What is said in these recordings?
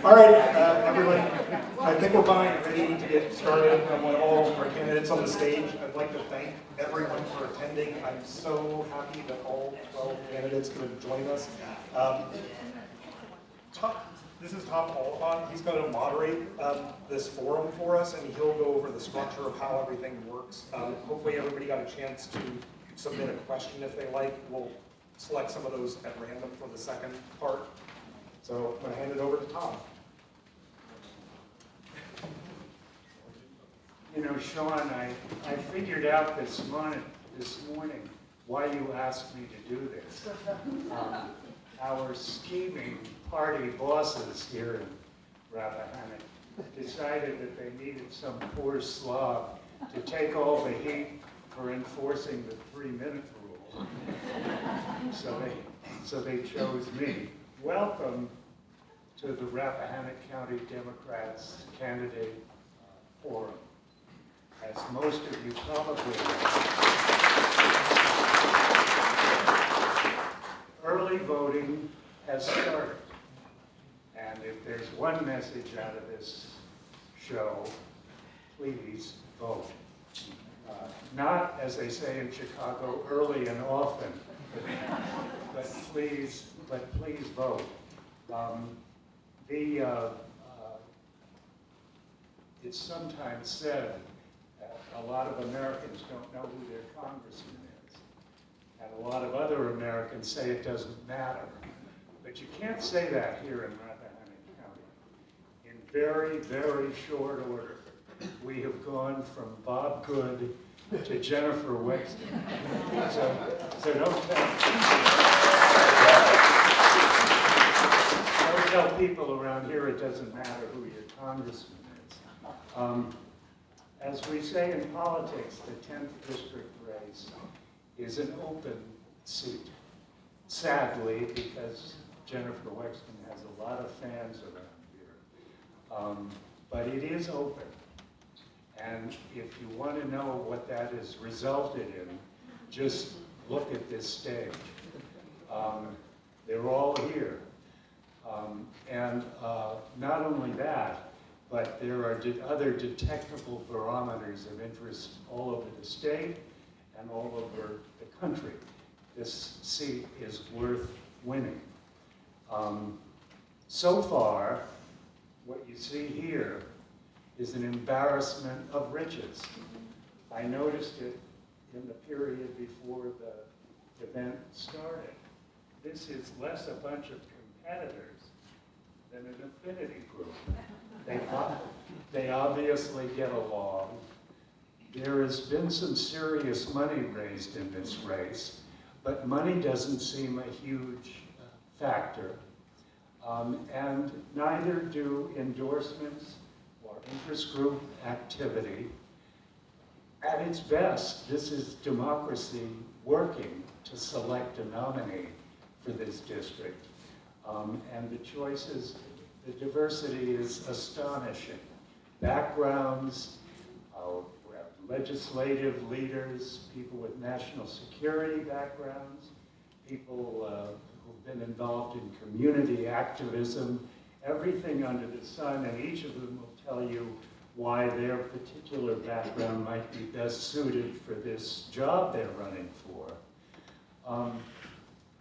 All right, everyone, I think we're fine, ready to get started. I want all our candidates on the stage. I'd like to thank everyone for attending. I'm so happy that all 12 candidates could join us. This is Tom Oliphant. He's going to moderate this forum for us, and he'll go over the structure of how everything works. Hopefully everybody got a chance to submit a question if they like. We'll select some of those at random for the second part. So I'm going to hand it over to Tom. You know, Sean, I figured out this morning why you asked me to do this. Our scheming party bosses here in Rappahannock decided that they needed some poor slob to take all the heat for enforcing the 3-minute rule. So they chose me. Welcome to the Rappahannock County Democrats Candidate Forum. As most of you probably know, early voting has started. And if there's one message out of this show, please vote. Not, as they say in Chicago, early and often, but please vote. It's sometimes said that a lot of Americans don't know who their congressman is, and a lot of other Americans say it doesn't matter. But you can't say that here in Rappahannock County. In very, very short order, we have gone from Bob Good to Jennifer Wexton. So don't tell people around here it doesn't matter who your congressman is. As we say in politics, the 10th District race is an open seat. Sadly, because Jennifer Wexton has a lot of fans around here. But it is open. And if you want to know what that has resulted in, just look at this stage. They're all here. Not only that, but there are other detectable barometers of interest all over the state and all over the country. This seat is worth winning. So far, what you see here is an embarrassment of riches. I noticed it in the period before the event started. This is less a bunch of competitors than an affinity group. They obviously get along. There has been some serious money raised in this race, but money doesn't seem a huge factor. And neither do endorsements or interest group activity. At its best, this is democracy working to select a nominee for this district. And the choices, the diversity is astonishing. Backgrounds, legislative leaders, people with national security backgrounds, people who've been involved in community activism, everything under the sun, and each of them will tell you why their particular background might be best suited for this job they're running for.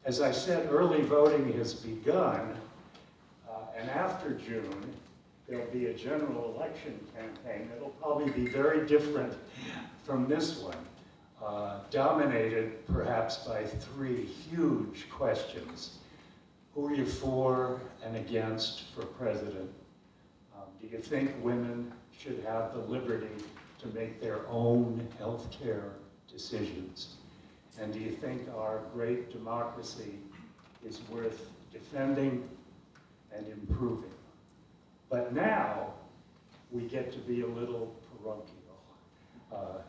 As I said, early voting has begun, and after June, there'll be a general election campaign that'll probably be very different from this one, dominated perhaps by 3 huge questions. Who are you for and against for president? Do you think women should have the liberty to make their own health care decisions? And do you think our great democracy is worth defending and improving? But now, we get to be a little parochial.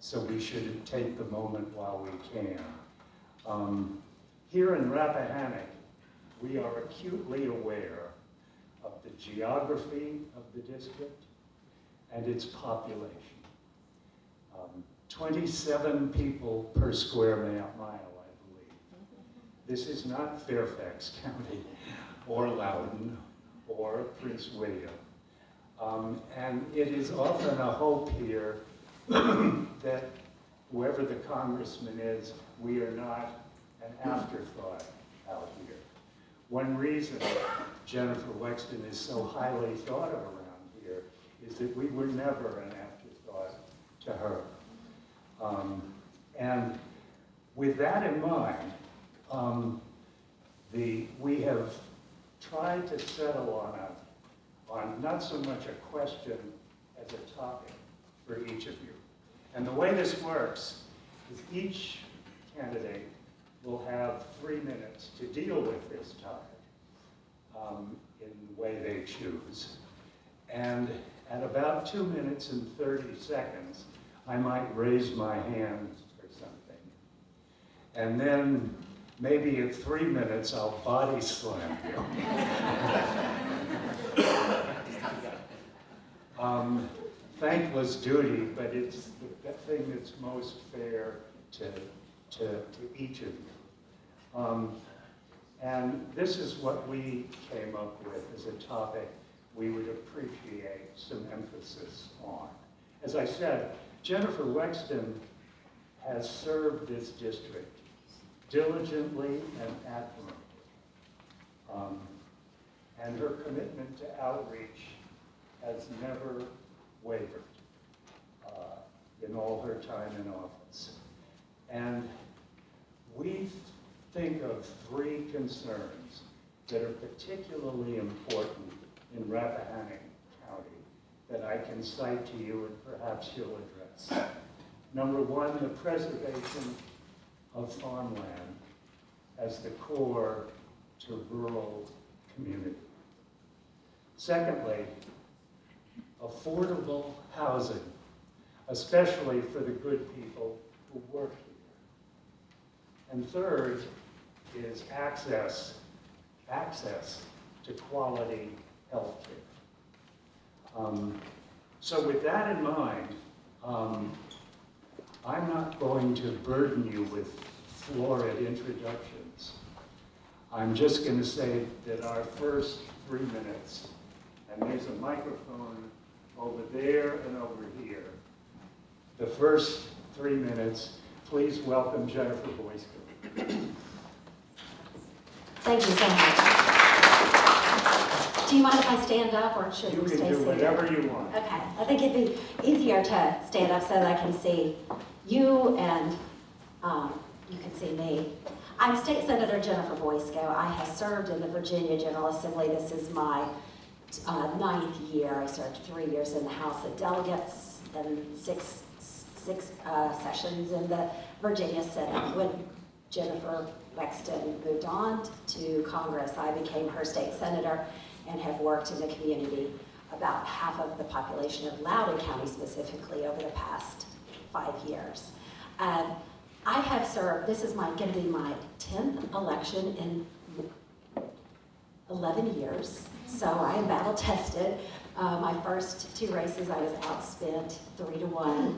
So we should take the moment while we can. Here in Rappahannock, we are acutely aware of the geography of the district and its population. 27 people per square mile, I believe. This is not Fairfax County or Loudoun or Prince William. And it is often a hope here that whoever the congressman is, we are not an afterthought out here. One reason Jennifer Wexton is so highly thought of around here is that we were never an afterthought to her. And with that in mind, we have tried to settle on not so much a question as a topic for each of you. And the way this works is each candidate will have 3 minutes to deal with this topic in the way they choose. And at about 2 minutes and 30 seconds, I might raise my hand or something. And then maybe at 3 minutes, I'll body slam you. Thankless duty, but it's the thing that's most fair to each of you. And this is what we came up with as a topic we would appreciate some emphasis on. As I said, Jennifer Wexton has served this district diligently and admirably. And her commitment to outreach has never wavered in all her time in office. And we think of 3 concerns that are particularly important in Rappahannock County that I can cite to you and perhaps you'll address. Number 1, the preservation of farmland as the core to rural community. Secondly, affordable housing, especially for the good people who work here. And third is access to quality health care. So with that in mind, I'm not going to burden you with florid introductions. I'm just going to say that our first 3 minutes, and there's a microphone over there and over here. The first 3 minutes, please welcome Jennifer Boysko. Thank you so much. Do you mind if I stand up or should we stay seated? You can do whatever you want. Okay, I think it'd be easier to stand up so that I can see you and you can see me. I'm State Senator Jennifer Boysko. I have served in the Virginia General Assembly. This is my 9th year. I served 3 years in the House of Delegates and six sessions in the Virginia Senate. When Jennifer Wexton moved on to Congress, I became her state senator and have worked in the community, about half of the population of Loudoun County specifically, over the past 5 years. I have served, this is going to be my 10th election in 11 years, so I am battle tested. My first 2 races I was outspent 3-1.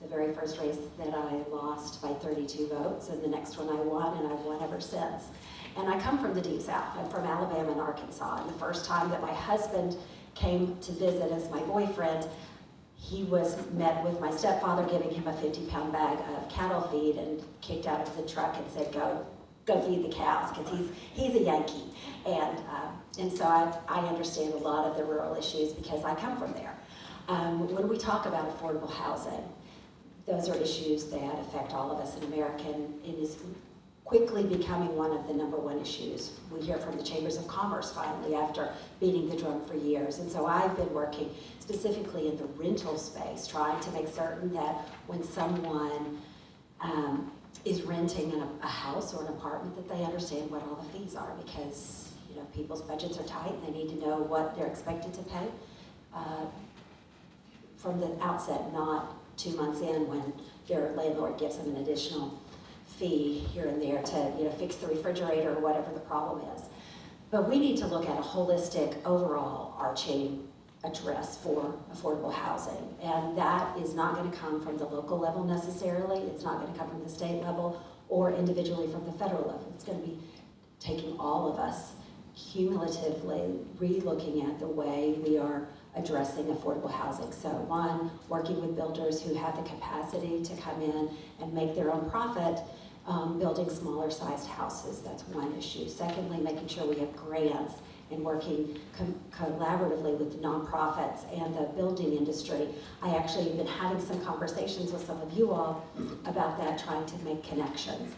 The very first race that I lost by 32 votes, and the next one I won, and I've won ever since. And I come from the Deep South. I'm from Alabama and Arkansas, and the first time that my husband came to visit as my boyfriend, he was met with my stepfather giving him a 50-pound bag of cattle feed and kicked out of the truck and said, go feed the cows, because he's a Yankee. And so I understand a lot of the rural issues because I come from there. When we talk about affordable housing, those are issues that affect all of us in America, and it is quickly becoming one of the #1 issues. We hear from the Chambers of Commerce finally after beating the drum for years. And so I've been working specifically in the rental space, trying to make certain that when someone is renting a house or an apartment, that they understand what all the fees are, because people's budgets are tight and they need to know what they're expected to pay from the outset, not 2 months in when their landlord gives them an additional fee here and there to fix the refrigerator or whatever the problem is. But we need to look at a holistic, overall, arching address for affordable housing. And that is not going to come from the local level necessarily. It's not going to come from the state level or individually from the federal level. It's going to be taking all of us cumulatively re-looking at the way we are addressing affordable housing. So one, working with builders who have the capacity to come in and make their own profit, building smaller sized houses. That's one issue. Secondly, making sure we have grants and working collaboratively with nonprofits and the building industry. I actually have been having some conversations with some of you all about that, trying to make connections.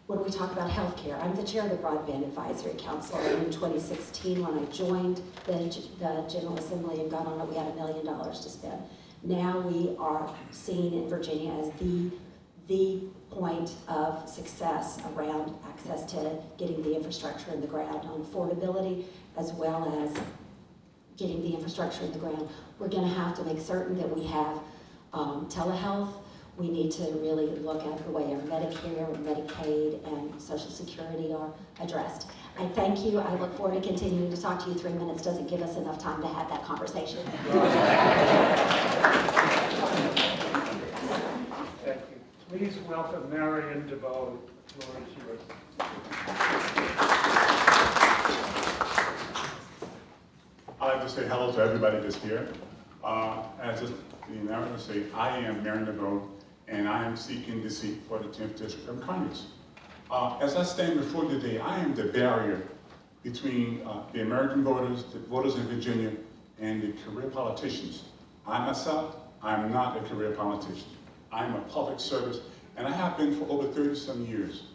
When we talk about healthcare, I'm the chair of the Broadband Advisory Council, and in 2016, when I joined the General Assembly and got on it, we had $1 million to spend. Now we are seen in Virginia as the point of success around access to getting the infrastructure in the ground, on affordability, as well as getting the infrastructure in the ground. We're going to have to make certain that we have telehealth. We need to really look at the way our Medicare, Medicaid, and Social Security are addressed. I thank you. I look forward to continuing to talk to you. 3 minutes doesn't give us enough time to have that conversation. Thank you. Please welcome Marion DeVoe. The floor is yours. I'd like to say hello to everybody that's here. As the narrator say, I am Marion DeVoe, and I am seeking the seat for the 10th District of Congress. As I stand before you today, I am the barrier between the American voters, the voters in Virginia, and the career politicians. I myself, I'm not a career politician. I'm a public service, and I have been for over 30-some years.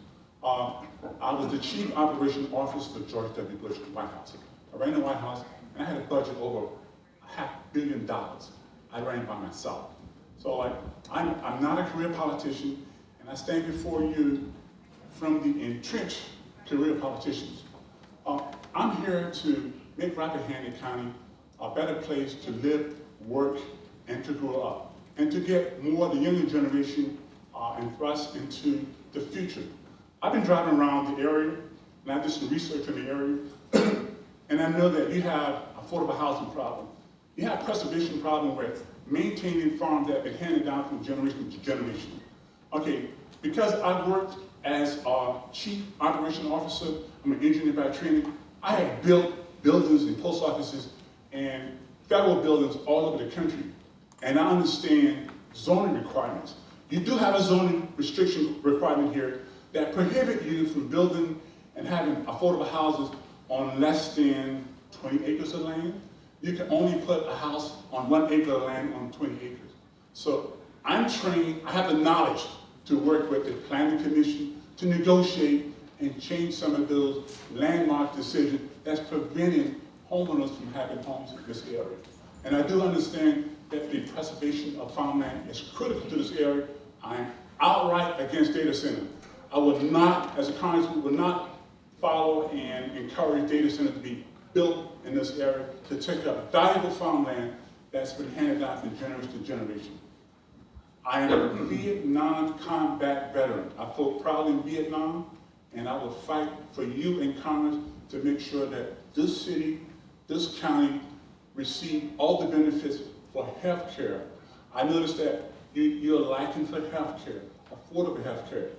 I was the Chief Operations Officer for George W. Bush in the White House. I ran the White House, and I had a budget over $500 million. I ran by myself. So I'm not a career politician, and I stand before you from the entrenched career politicians. I'm here to make Rappahannock County a better place to live, work, and to grow up, and to get more of the younger generation and thrust into the future. I've been driving around the area, and I did some research in the area, and I know that you have affordable housing problem. You have preservation problem with maintaining farms that have been handed down from generation to generation. Okay, because I've worked as a Chief Operations Officer, I'm an engineer by training, I have built buildings and post offices and federal buildings all over the country. And I understand zoning requirements. You do have a zoning restriction requirement here that prohibit you from building and having affordable houses on less than 20 acres of land. You can only put a house on 1 acre of land on 20 acres. So I'm trained, I have the knowledge to work with the Planning Commission to negotiate and change some of those landmark decisions that's preventing homeowners from having homes in this area. And I do understand that the preservation of farmland is critical to this area. I'm outright against data center. I would not, as a congressman, would not follow and encourage data centers to be built in this area to take up valuable farmland that's been handed down from generation to generation. I am a Vietnam combat veteran. I fought proudly in Vietnam, and I will fight for you in Congress to make sure that this city, this county, receive all the benefits for health care. I noticed that you're lacking for health care, affordable health care.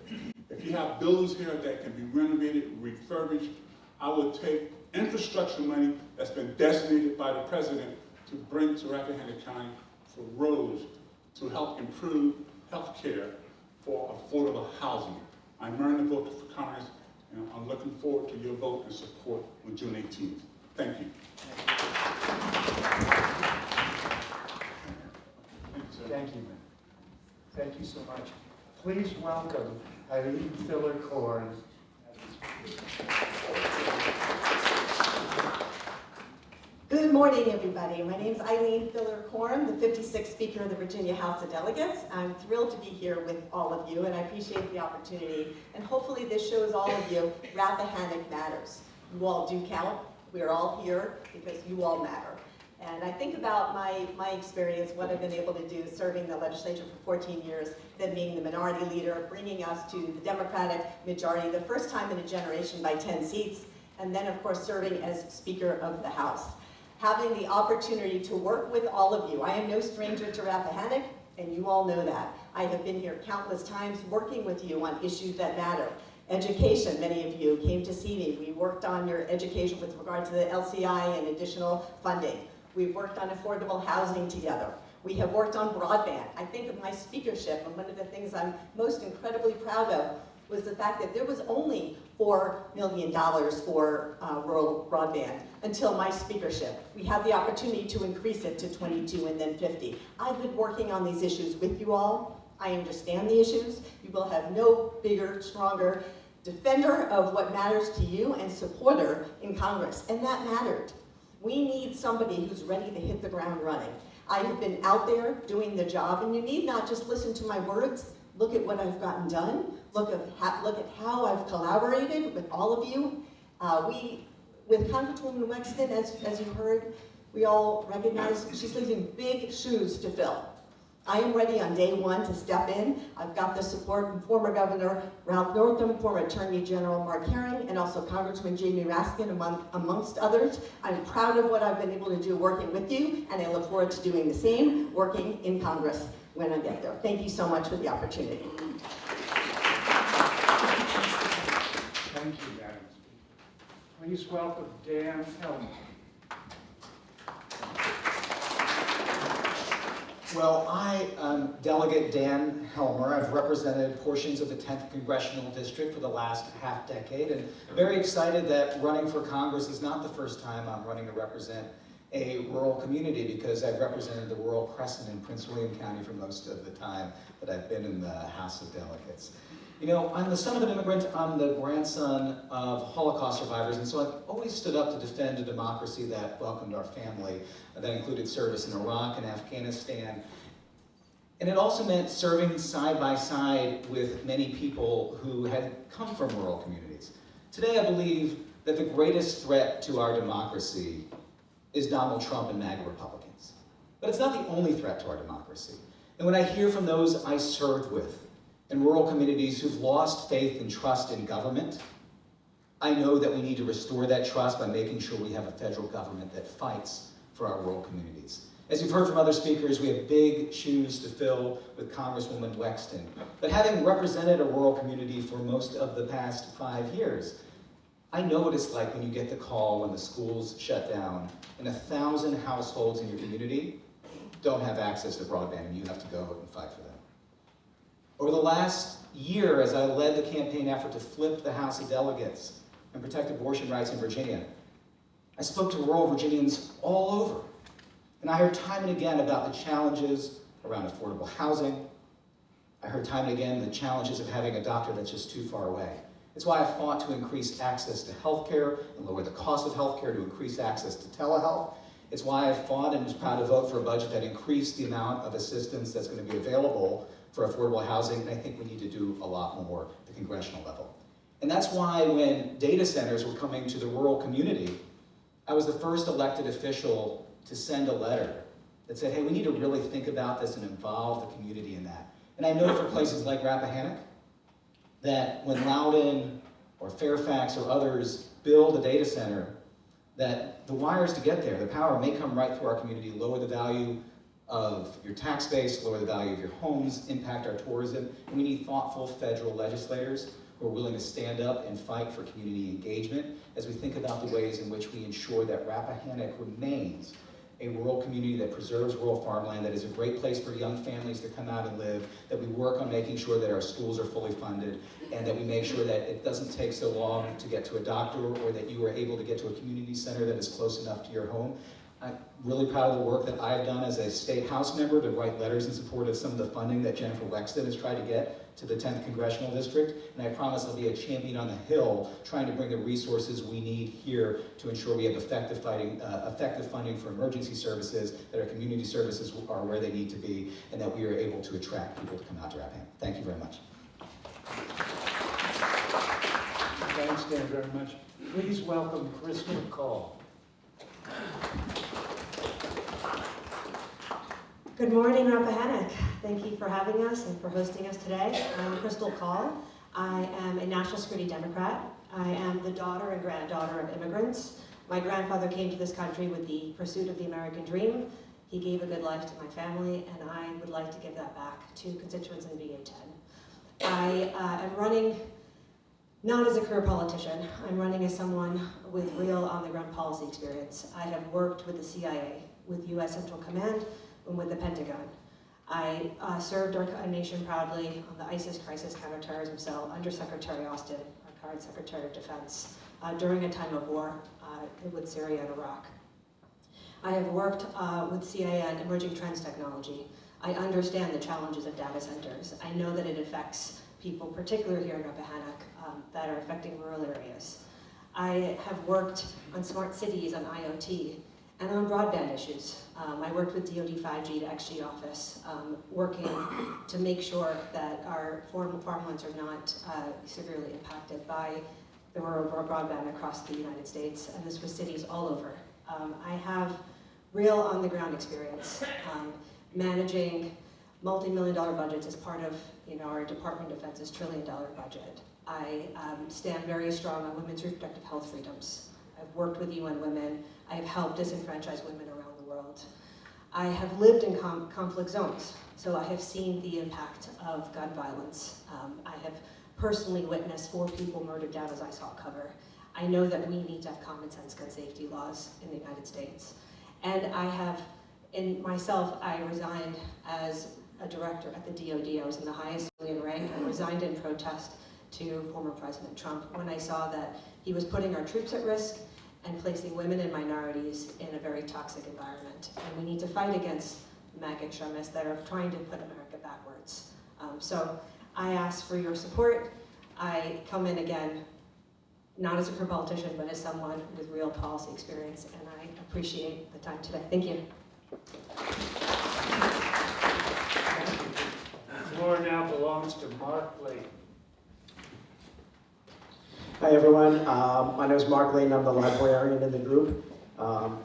If you have buildings here that can be renovated, refurbished, I would take infrastructure money that's been designated by the president to bring to Rappahannock County for roads to help improve health care for affordable housing. I'm running the vote for Congress, and I'm looking forward to your vote and support on June 18th. Thank you. Thank you, man. Thank you so much. Please welcome Eileen Corm. Good morning, everybody. My name is Eileen Corm, the 56th Speaker of the Virginia House of Delegates. I'm thrilled to be here with all of you, and I appreciate the opportunity. And hopefully this shows all of you Rappahannock matters. You all do count. We are all here because you all matter. And I think about my experience, what I've been able to do serving the legislature for 14 years, then being the minority leader, bringing us to the Democratic majority, the first time in a generation by 10 seats, and then of course serving as Speaker of the House. Having the opportunity to work with all of you. I am no stranger to Rappahannock, and you all know that. I have been here countless times working with you on issues that matter. Education, many of you came to see me. We worked on your education with regard to the LCI and additional funding. We've worked on affordable housing together. We have worked on broadband. I think of my speakership, and one of the things I'm most incredibly proud of was the fact that there was only $4 million for rural broadband until my speakership. We had the opportunity to increase it to 22 and then 50. I've been working on these issues with you all. I understand the issues. You will have no bigger, stronger defender of what matters to you and supporter in Congress, and that mattered. We need somebody who's ready to hit the ground running. I have been out there doing the job, and you need not just listen to my words, look at what I've gotten done, look at how I've collaborated with all of you. With Congresswoman Wexton, as you heard, we all recognize she's leaving big shoes to fill. I am ready on day one to step in. I've got the support from former Governor Ralph Northam, former Attorney General Mark Herring, and also Congressman Jamie Raskin, amongst others. I'm proud of what I've been able to do working with you, and I look forward to doing the same, working in Congress when I get there. Thank you so much for the opportunity. Thank you, Madam Speaker. Please welcome Dan Helmer. Well, I am Delegate Dan Helmer. I've represented portions of the 10th Congressional District for the last half decade, and very excited that running for Congress is not the first time I'm running to represent a rural community, because I've represented the rural Crescent in Prince William County for most of the time that I've been in the House of Delegates. You know, I'm the son of an immigrant, I'm the grandson of Holocaust survivors, and so I've always stood up to defend a democracy that welcomed our family, that included service in Iraq and Afghanistan. And it also meant serving side by side with many people who had come from rural communities. Today, I believe that the greatest threat to our democracy is Donald Trump and MAGA Republicans. But it's not the only threat to our democracy. And when I hear from those I served with in rural communities who've lost faith and trust in government, I know that we need to restore that trust by making sure we have a federal government that fights for our rural communities. As you've heard from other speakers, we have big shoes to fill with Congresswoman Wexton. But having represented a rural community for most of the past 5 years, I know what it's like when you get the call when the schools shut down and 1,000 households in your community don't have access to broadband and you have to go and fight for them. Over the last year, as I led the campaign effort to flip the House of Delegates and protect abortion rights in Virginia, I spoke to rural Virginians all over. And I heard time and again about the challenges around affordable housing. I heard time and again the challenges of having a doctor that's just too far away. It's why I fought to increase access to healthcare and lower the cost of healthcare, to increase access to telehealth. It's why I fought and was proud to vote for a budget that increased the amount of assistance that's going to be available for affordable housing, and I think we need to do a lot more at the congressional level. And that's why when data centers were coming to the rural community, I was the first elected official to send a letter that said, hey, we need to really think about this and involve the community in that. And I know for places like Rappahannock, that when Loudoun or Fairfax or others build a data center, that the wires to get there, the power may come right through our community, lower the value of your tax base, lower the value of your homes, impact our tourism. And we need thoughtful federal legislators who are willing to stand up and fight for community engagement as we think about the ways in which we ensure that Rappahannock remains a rural community that preserves rural farmland, that is a great place for young families to come out and live, that we work on making sure that our schools are fully funded, and that we make sure that it doesn't take so long to get to a doctor, or that you are able to get to a community center that is close enough to your home. I'm really proud of the work that I've done as a state House member to write letters in support of some of the funding that Jennifer Wexton has tried to get to the 10th Congressional District, and I promise I'll be a champion on the Hill trying to bring the resources we need here to ensure we have effective funding for emergency services, that our community services are where they need to be, and that we are able to attract people to come out to Rappahannock. Thank you very much. Thanks, Dan, very much. Please welcome Crystal Call. Good morning, Rappahannock. Thank you for having us and for hosting us today. I'm Crystal Call. I am a National Security Democrat. I am the daughter and granddaughter of immigrants. My grandfather came to this country with the pursuit of the American dream. He gave a good life to my family, and I would like to give that back to constituents in VA 10. I am running Not as a career politician. I'm running as someone with real on-the-ground policy experience. I have worked with the CIA, with U.S. Central Command, and with the Pentagon. I served our nation proudly on the ISIS crisis counterterrorism cell under Secretary Austin, our current Secretary of Defense, during a time of war with Syria and Iraq. I have worked with CIA on emerging trends technology. I understand the challenges of data centers. I know that it affects people, particularly here in Rappahannock, that are affecting rural areas. I have worked on smart cities, on IoT, and on broadband issues. I worked with DoD 5G to XG office, working to make sure that our farmlands are not severely impacted by the rural broadband across the United States, and this was cities all over. I have real on-the-ground experience managing multi-million-dollar budgets as part of our Department of Defense's trillion-dollar budget. I stand very strong on women's reproductive health freedoms. I've worked with UN Women. I have helped disenfranchise women around the world. I have lived in conflict zones, so I have seen the impact of gun violence. I have personally witnessed 4 people murdered down as I saw cover. I know that we need to have common sense gun safety laws in the United States. And I resigned as a director at the DoD. I was in the highest civilian rank. I resigned in protest to former President Trump when I saw that he was putting our troops at risk and placing women and minorities in a very toxic environment. And we need to fight against MAGA extremists that are trying to put America backwards. So I ask for your support. I come in again, not as a career politician, but as someone with real policy experience, and I appreciate the time today. Thank you. The floor now belongs to Marv Laing. Hi everyone, my name is Marv Laing. I'm the librarian in the group.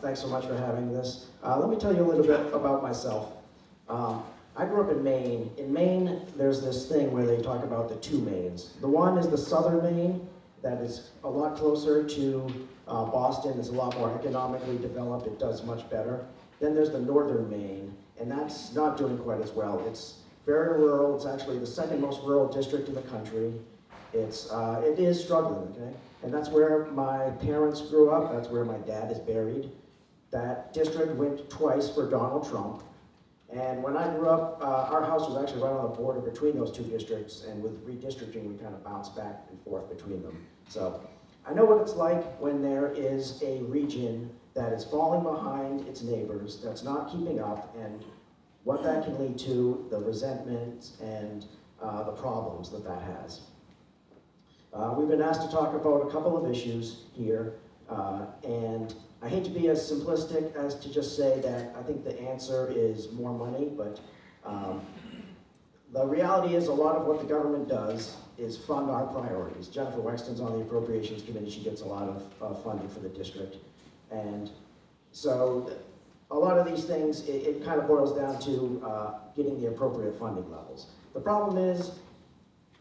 Thanks so much for having this. Let me tell you a little bit about myself. I grew up in Maine. In Maine, there's this thing where they talk about the 2 Maines. The one is the southern Maine, that is a lot closer to Boston. It's a lot more economically developed. It does much better. Then there's the northern Maine, and that's not doing quite as well. It's very rural. It's actually the 2nd most rural district in the country. It is struggling, okay? And that's where my parents grew up. That's where my dad is buried. That district went twice for Donald Trump. And when I grew up, our house was actually right on the border between those 2 districts, and with redistricting, we kind of bounced back and forth between them. So I know what it's like when there is a region that is falling behind its neighbors, that's not keeping up, and what that can lead to, the resentment and the problems that that has. We've been asked to talk about a couple of issues here, and I hate to be as simplistic as to just say that I think the answer is more money, but the reality is a lot of what the government does is fund our priorities. Jennifer Wexton's on the Appropriations Committee. She gets a lot of funding for the district. And so a lot of these things, it kind of boils down to getting the appropriate funding levels. The problem is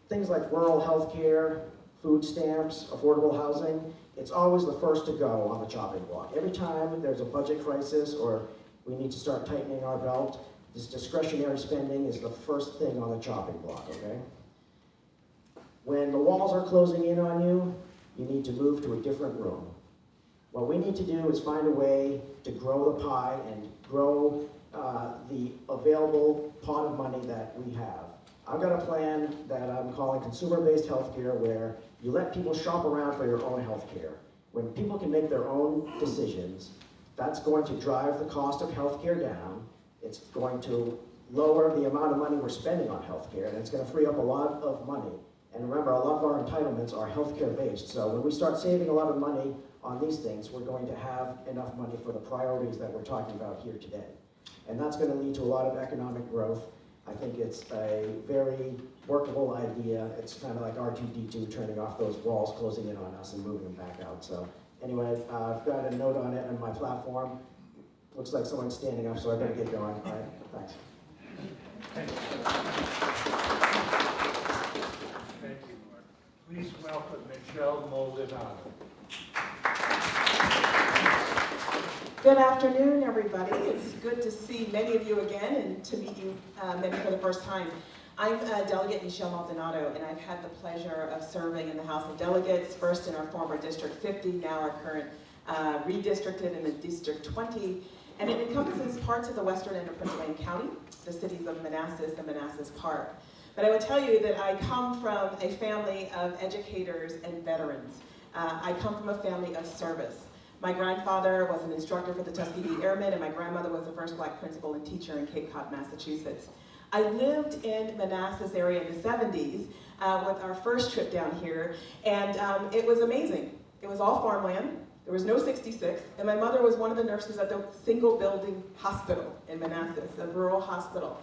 things like rural health care, food stamps, affordable housing, it's always the first to go on the chopping block. Every time there's a budget crisis or we need to start tightening our belt, this discretionary spending is the first thing on the chopping block, okay? When the walls are closing in on you, you need to move to a different room. What we need to do is find a way to grow the pie and grow the available pot of money that we have. I've got a plan that I'm calling consumer-based healthcare, where you let people shop around for your own healthcare. When people can make their own decisions, that's going to drive the cost of healthcare down. It's going to lower the amount of money we're spending on healthcare, and it's going to free up a lot of money. And remember, a lot of our entitlements are healthcare based. So when we start saving a lot of money on these things, we're going to have enough money for the priorities that we're talking about here today. And that's going to lead to a lot of economic growth. I think it's a very workable idea. It's kind of like R2-D2 turning off those walls, closing in on us and moving them back out. So anyway, I've got a note on it on my platform. Looks like someone's standing up, so I better get going. All right, thanks. Thank you, Mark. Please welcome Michelle Maldonado. Good afternoon, everybody. It's good to see many of you again and to meet you many for the first time. I'm Delegate Michelle Maldonado, and I've had the pleasure of serving in the House of Delegates, first in our former District 50, now our current redistricted in the District 20, and it encompasses parts of the western end of Prince William County, the cities of Manassas and Manassas Park. But I will tell you that I come from a family of educators and veterans. I come from a family of service. My grandfather was an instructor for the Tuskegee Airmen, and my grandmother was the first Black principal and teacher in Cape Cod, Massachusetts. I lived in Manassas area in the 70s with our first trip down here, and it was amazing. It was all farmland. There was no 66, and my mother was one of the nurses at the single building hospital in Manassas, a rural hospital.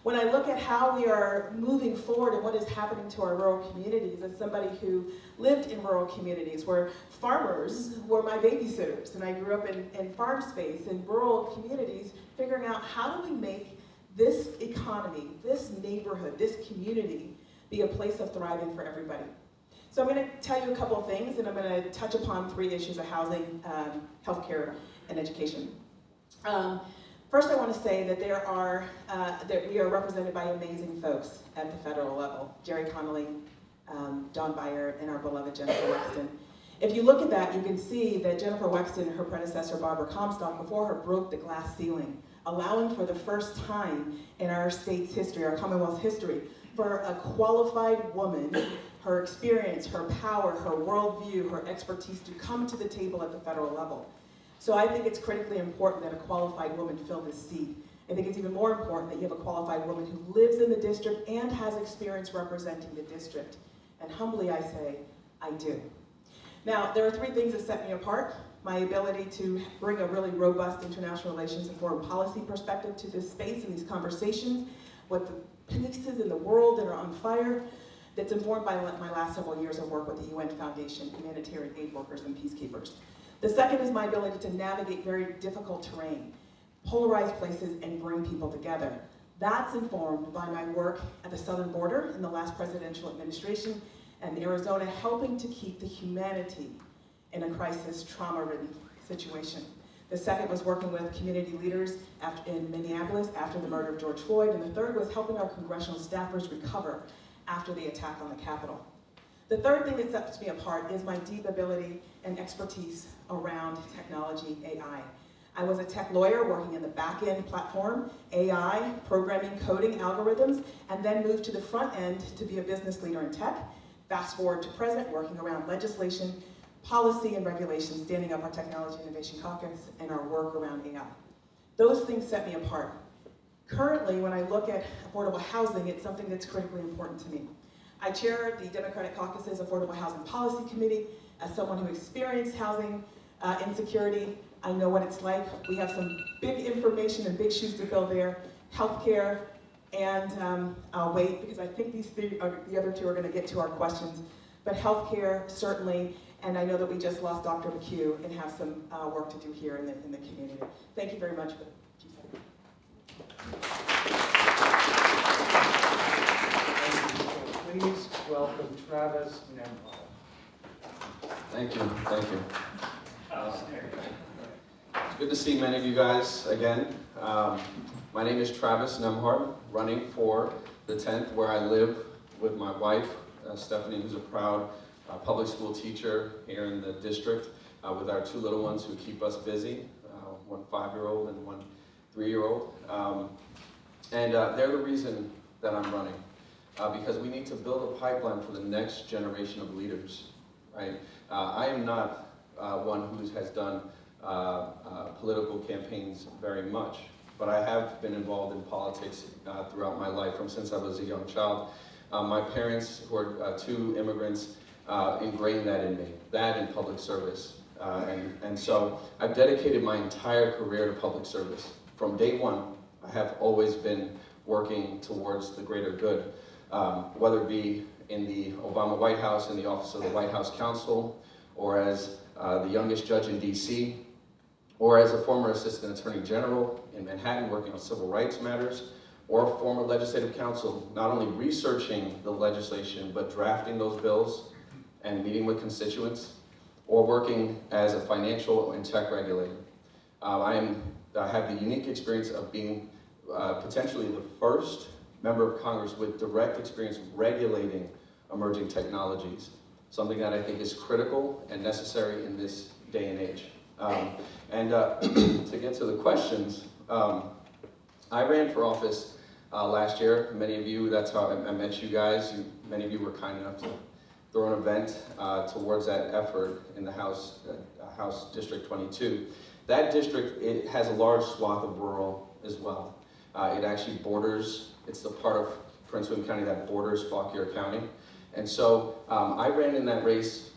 When I look at how we are moving forward and what is happening to our rural communities, as somebody who lived in rural communities where farmers were my babysitters, and I grew up in farm space, in rural communities, figuring out how do we make this economy, this neighborhood, this community be a place of thriving for everybody. So I'm going to tell you a couple of things, and I'm going to touch upon 3 issues of housing, healthcare, and education. First, I want to say that that we are represented by amazing folks at the federal level. Jerry Connolly, Don Byard, and our beloved Jennifer Wexton. If you look at that, you can see that Jennifer Wexton and her predecessor, Barbara Comstock, before her broke the glass ceiling, allowing for the first time in our state's history, our Commonwealth's history, for a qualified woman, her experience, her power, her worldview, her expertise to come to the table at the federal level. So I think it's critically important that a qualified woman fill this seat. I think it's even more important that you have a qualified woman who lives in the district and has experience representing the district. And humbly I say, I do. Now, there are 3 things that set me apart. My ability to bring a really robust international relations and foreign policy perspective to this space and these conversations, what the places in the world that are on fire, that's informed by my last several years of work with the UN Foundation, humanitarian aid workers, and peacekeepers. The second is my ability to navigate very difficult terrain, polarized places, and bring people together. That's informed by my work at the southern border in the last presidential administration and Arizona, helping to keep the humanity in a crisis, trauma-ridden situation. The second was working with community leaders in Minneapolis after the murder of George Floyd, and the third was helping our congressional staffers recover after the attack on the Capitol. The third thing that sets me apart is my deep ability and expertise around technology, AI. I was a tech lawyer working in the back-end platform, AI, programming, coding, algorithms, and then moved to the front end to be a business leader in tech. Fast forward to present, working around legislation, policy, and regulation, standing up our Technology Innovation Caucus and our work around AI. Those things set me apart. Currently, when I look at affordable housing, it's something that's critically important to me. I chair the Democratic Caucus's Affordable Housing Policy Committee. As someone who experienced housing insecurity, I know what it's like. We have some big information and big shoes to fill there. Healthcare, and I'll wait because I think the other 2 are going to get to our questions. But healthcare, certainly, and I know that we just lost Dr. McHugh and have some work to do here in the community. Thank you very much for the few seconds. Please welcome Travis Nemhard. Thank you, thank you. It's good to see many of you guys again. My name is Travis Nemhard, running for the 10th, where I live with my wife, Stephanie, who's a proud public school teacher here in the district, with our 2 little ones who keep us busy, one 5-year-old and one 3-year-old. And they're the reason that I'm running. Because we need to build a pipeline for the next generation of leaders, right? I am not one who has done political campaigns very much, but I have been involved in politics throughout my life from since I was a young child. My parents, who are 2 immigrants, ingrained that in me, that and public service. And so I've dedicated my entire career to public service. From day one, I have always been working towards the greater good. Whether it be in the Obama White House, in the Office of the White House Counsel, or as the youngest judge in DC, or as a former Assistant Attorney General in Manhattan working on civil rights matters, or former legislative counsel, not only researching the legislation, but drafting those bills and meeting with constituents, or working as a financial and tech regulator. I have the unique experience of being potentially the first member of Congress with direct experience regulating emerging technologies, something that I think is critical and necessary in this day and age. To get to the questions, I ran for office last year. Many of you, that's how I met you guys. Many of you were kind enough to throw an event towards that effort in the House District 22. That district, it has a large swath of rural as well. It actually borders, it's the part of Prince William County that borders Fauquier County. And so I ran in that race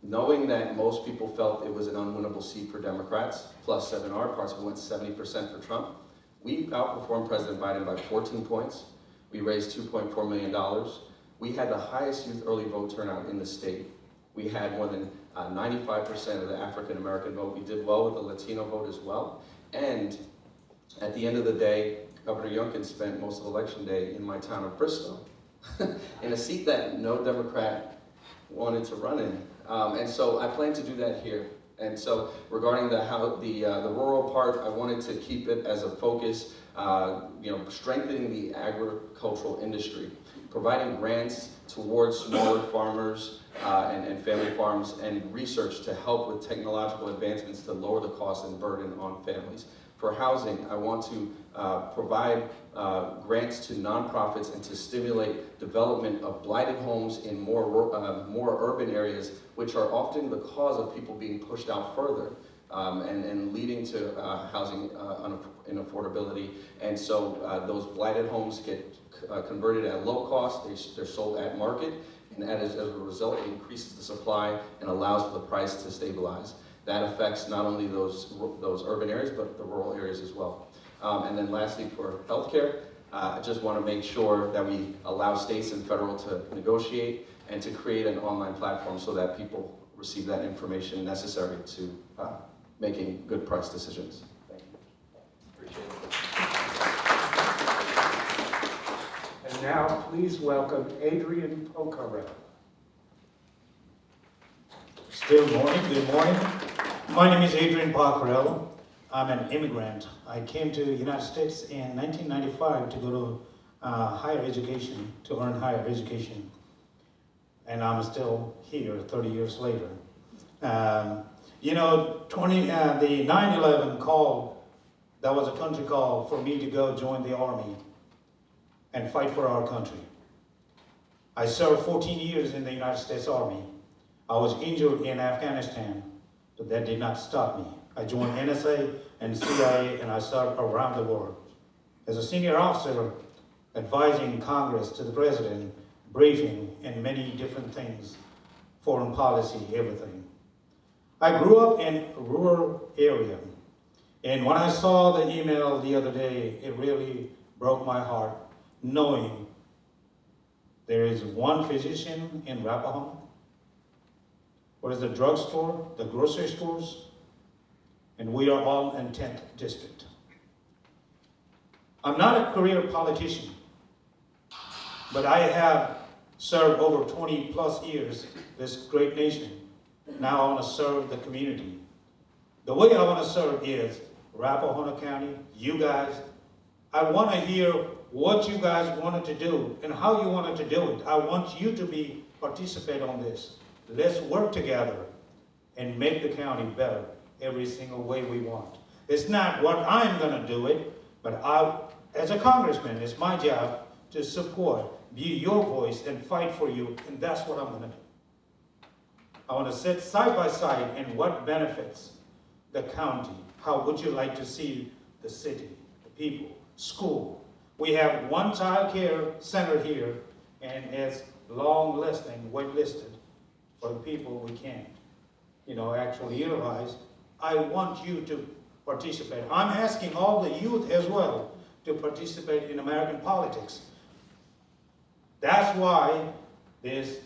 knowing that most people felt it was an unwinnable seat for Democrats, plus 7 our parts, we went 70% for Trump. We outperformed President Biden by 14 points. We raised $2.4 million. We had the highest youth early vote turnout in the state. We had more than 95% of the African American vote. We did well with the Latino vote as well. And at the end of the day, Governor Youngkin spent most of election day in my town of Bristol, in a seat that no Democrat wanted to run in. And so I plan to do that here. And so regarding the rural part, I wanted to keep it as a focus, strengthening the agricultural industry, providing grants towards smaller farmers and family farms, and research to help with technological advancements to lower the cost and burden on families. For housing, I want to provide grants to nonprofits and to stimulate development of blighted homes in more urban areas, which are often the cause of people being pushed out further and leading to housing inaffordability. And so those blighted homes get converted at low cost, they're sold at market, and as a result, it increases the supply and allows for the price to stabilize. That affects not only those urban areas, but the rural areas as well. And then lastly, for healthcare, I just want to make sure that we allow states and federal to negotiate and to create an online platform so that people receive that information necessary to making good price decisions. Thank you. Appreciate it. And now, please welcome Adrian Parell. Good morning. My name is Adrian Parell. I'm an immigrant. I came to the United States in 1995 to go to higher education, to earn higher education. And I'm still here 30 years later. The 9/11 call, that was a country call for me to go join the army and fight for our country. I served 14 years in the United States Army. I was injured in Afghanistan, but that did not stop me. I joined NSA and CIA, and I served around the world. As a senior officer, advising Congress to the president, briefing, and many different things, foreign policy, everything. I grew up in a rural area, and when I saw the email the other day, it really broke my heart, knowing there is one physician in Rappahannock. What is the drugstore, the grocery stores, and we are all in 10th District. I'm not a career politician, but I have served over 20 plus years this great nation. Now I want to serve the community. The way I want to serve is Rappahannock County, you guys. I want to hear what you guys wanted to do and how you wanted to do it. I want you to participate on this. Let's work together and make the county better every single way we want. It's not what I'm going to do it, but as a congressman, it's my job to support, be your voice, and fight for you, and that's what I'm going to do. I want to sit side by side in what benefits the county. How would you like to see the city, the people, school? We have one child care center here, and it's long listing, wait listed for the people we can't, actually utilize. I want you to participate. I'm asking all the youth as well to participate in American politics. That's why these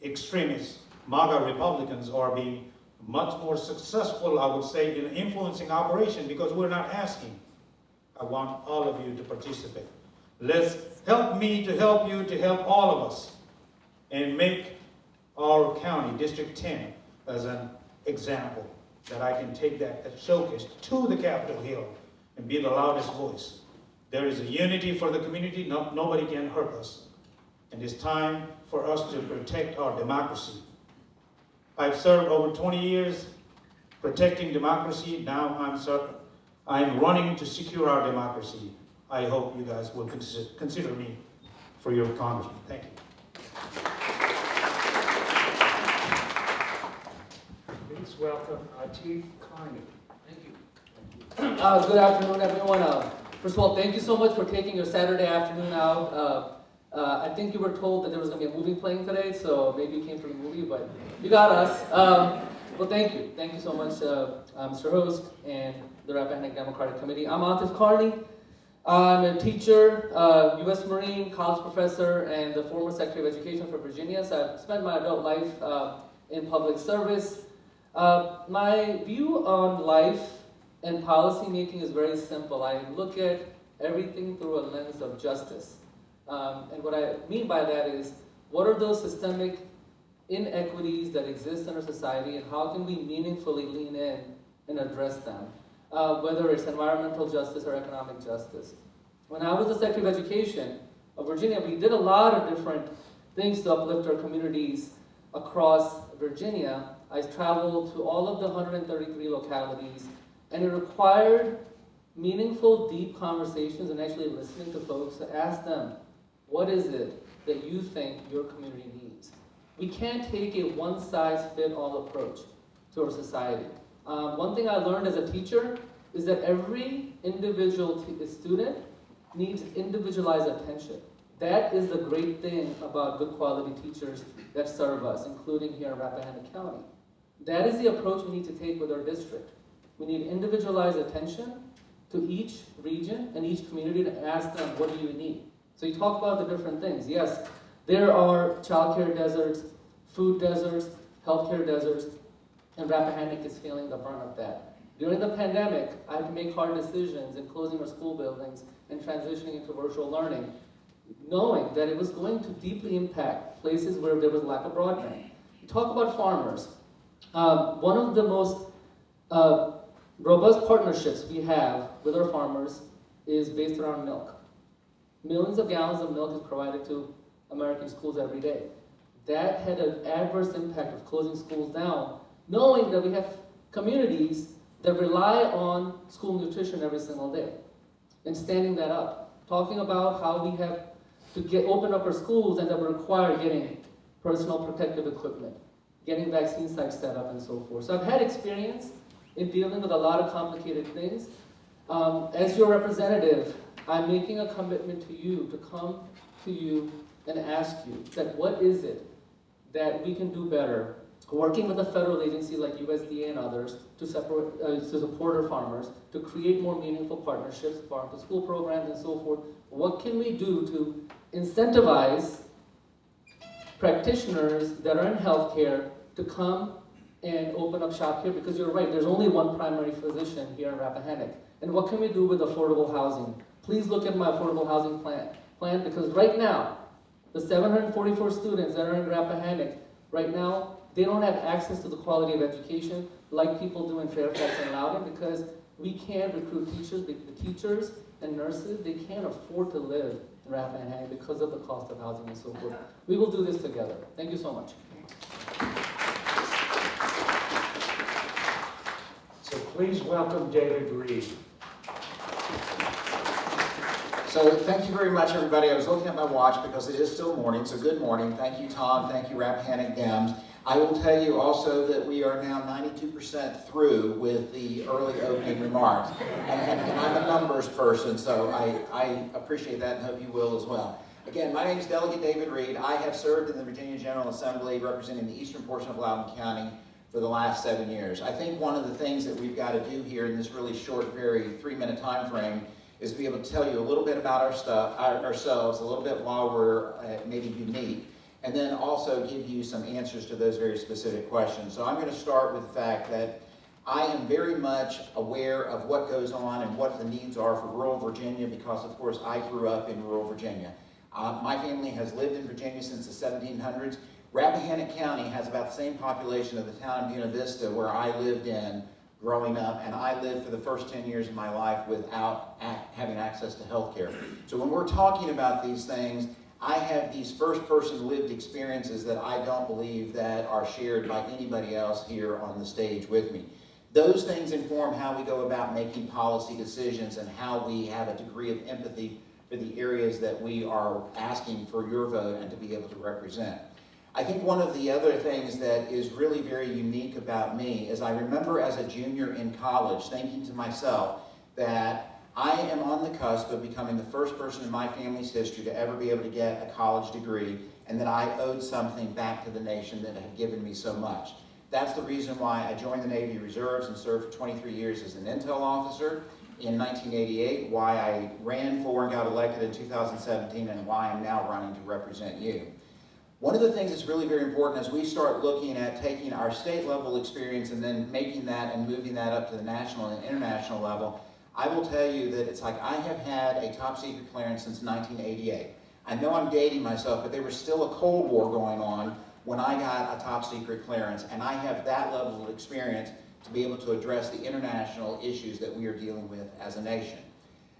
extremist MAGA Republicans are being much more successful, I would say, in influencing operation, because we're not asking. I want all of you to participate. Let's help me to help you to help all of us and make our county, District 10, as an example that I can take that as showcase to the Capitol Hill and be the loudest voice. There is a unity for the community. Nobody can hurt us. And it's time for us to protect our democracy. I've served over 20 years protecting democracy. Now I'm running to secure our democracy. I hope you guys will consider me for your congressman. Thank you. Please welcome Chief Carney. Thank you. Good afternoon, everyone. First of all, thank you so much for taking your Saturday afternoon out. I think you were told that there was going to be a movie playing today, so maybe you came for the movie, but you got us. Well, thank you. Thank you so much, Mr. Host and the Rappahannock Democratic Committee. I'm Carney. I'm a teacher, U.S. Marine, college professor, and the former Secretary of Education for Virginia. So I've spent my adult life in public service. My view on life and policy making is very simple. I look at everything through a lens of justice. And what I mean by that is, what are those systemic inequities that exist in our society, and how can we meaningfully lean in and address them, whether it's environmental justice or economic justice. When I was the Secretary of Education of Virginia, we did a lot of different things to uplift our communities across Virginia. I traveled to all of the 133 localities, and it required meaningful, deep conversations and actually listening to folks to ask them, what is it that you think your community needs? We can't take a one-size-fits-all approach to our society. One thing I learned as a teacher is that every individual student needs individualized attention. That is the great thing about good quality teachers that serve us, including here in Rappahannock County. That is the approach we need to take with our district. We need individualized attention to each region and each community to ask them, what do you need? So you talk about the different things. Yes, there are childcare deserts, food deserts, healthcare deserts, and Rappahannock is feeling the brunt of that. During the pandemic, I had to make hard decisions in closing our school buildings and transitioning into virtual learning, knowing that it was going to deeply impact places where there was lack of broadband. You talk about farmers. One of the most robust partnerships we have with our farmers is based around milk. Millions of gallons of milk is provided to American schools every day. That had an adverse impact of closing schools down, knowing that we have communities that rely on school nutrition every single day, and standing that up. Talking about how we have to open up our schools and that we require getting personal protective equipment, getting vaccine sites set up, and so forth. So I've had experience in dealing with a lot of complicated things. As your representative, I'm making a commitment to you to come to you and ask you that what is it that we can do better, working with a federal agency like USDA and others to support our farmers, to create more meaningful partnerships, farm-to-school programs, and so forth. What can we do to incentivize practitioners that are in healthcare to come and open up shop here? Because you're right, there's only one primary physician here in Rappahannock. And what can we do with affordable housing? Please look at my affordable housing plan because right now, the 744 students that are in Rappahannock, right now, they don't have access to the quality of education like people do in Fairfax and Loudoun because we can't recruit teachers. The teachers and nurses, they can't afford to live in Rappahannock because of the cost of housing and so forth. We will do this together. Thank you so much. So please welcome David Reid. So thank you very much, everybody. I was looking at my watch because it is still morning, so good morning. Thank you, Tom. Thank you, Rappahannock Dems. I will tell you also that we are now 92% through with the early opening remarks. And I'm a numbers person, so I appreciate that and hope you will as well. Again, my name is Delegate David Reid. I have served in the Virginia General Assembly representing the eastern portion of Loudoun County for the last 7 years. I think one of the things that we've got to do here in this really short, very 3-minute time frame is to be able to tell you a little bit about ourselves, a little bit while we're maybe unique, and then also give you some answers to those very specific questions. So I'm going to start with the fact that I am very much aware of what goes on and what the needs are for rural Virginia because, of course, I grew up in rural Virginia. My family has lived in Virginia since the 1700s. Rappahannock County has about the same population of the town of Buena Vista where I lived in growing up, and I lived for the first 10 years of my life without having access to health care. So when we're talking about these things, I have these first-person lived experiences that I don't believe that are shared by anybody else here on the stage with me. Those things inform how we go about making policy decisions and how we have a degree of empathy for the areas that we are asking for your vote and to be able to represent. I think one of the other things that is really very unique about me is I remember as a junior in college thinking to myself that I am on the cusp of becoming the first person in my family's history to ever be able to get a college degree, and that I owed something back to the nation that had given me so much. That's the reason why I joined the Navy Reserves and served for 23 years as an intel officer in 1988, why I ran for and got elected in 2017, and why I'm now running to represent you. One of the things that's really very important as we start looking at taking our state level experience and then making that and moving that up to the national and international level, I will tell you that it's like I have had a top secret clearance since 1988. I know I'm dating myself, but there was still a Cold War going on when I got a top secret clearance, and I have that level of experience to be able to address the international issues that we are dealing with as a nation.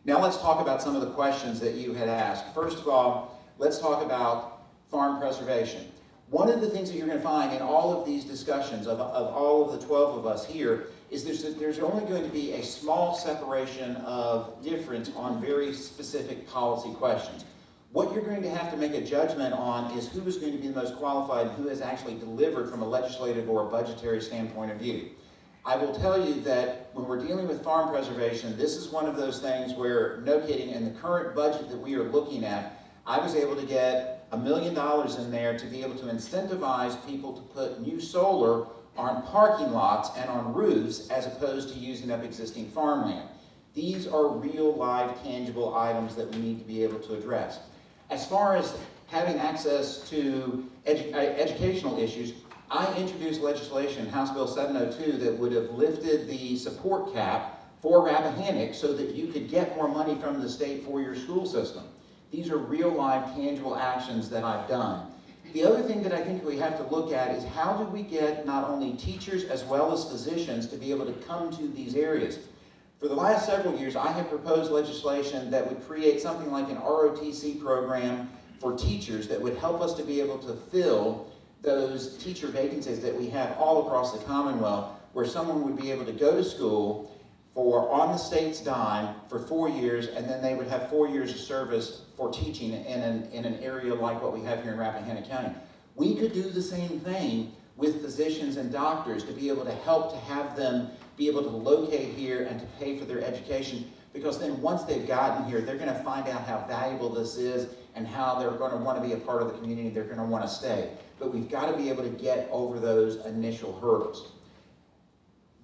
Now let's talk about some of the questions that you had asked. First of all, let's talk about farm preservation. One of the things that you're going to find in all of these discussions of all of the 12 of us here is there's only going to be a small separation of difference on very specific policy questions. What you're going to have to make a judgment on is who is going to be the most qualified and who has actually delivered from a legislative or a budgetary standpoint of view. I will tell you that when we're dealing with farm preservation, this is one of those things where, no kidding, in the current budget that we are looking at, I was able to get $1 million in there to be able to incentivize people to put new solar on parking lots and on roofs as opposed to using up existing farmland. These are real, live, tangible items that we need to be able to address. As far as having access to educational issues, I introduced legislation, House Bill 702, that would have lifted the support cap for Rappahannock so that you could get more money from the state for your school system. These are real, live, tangible actions that I've done. The other thing that I think we have to look at is how do we get not only teachers as well as physicians to be able to come to these areas. For the last several years, I have proposed legislation that would create something like an ROTC program for teachers that would help us to be able to fill those teacher vacancies that we have all across the Commonwealth, where someone would be able to go to school for on the state's dime for 4 years, and then they would have 4 years of service for teaching in an area like what we have here in Rappahannock County. We could do the same thing with physicians and doctors to be able to help to have them be able to locate here and to pay for their education, because then once they've gotten here, they're going to find out how valuable this is and how they're going to want to be a part of the community, they're going to want to stay. But we've got to be able to get over those initial hurdles.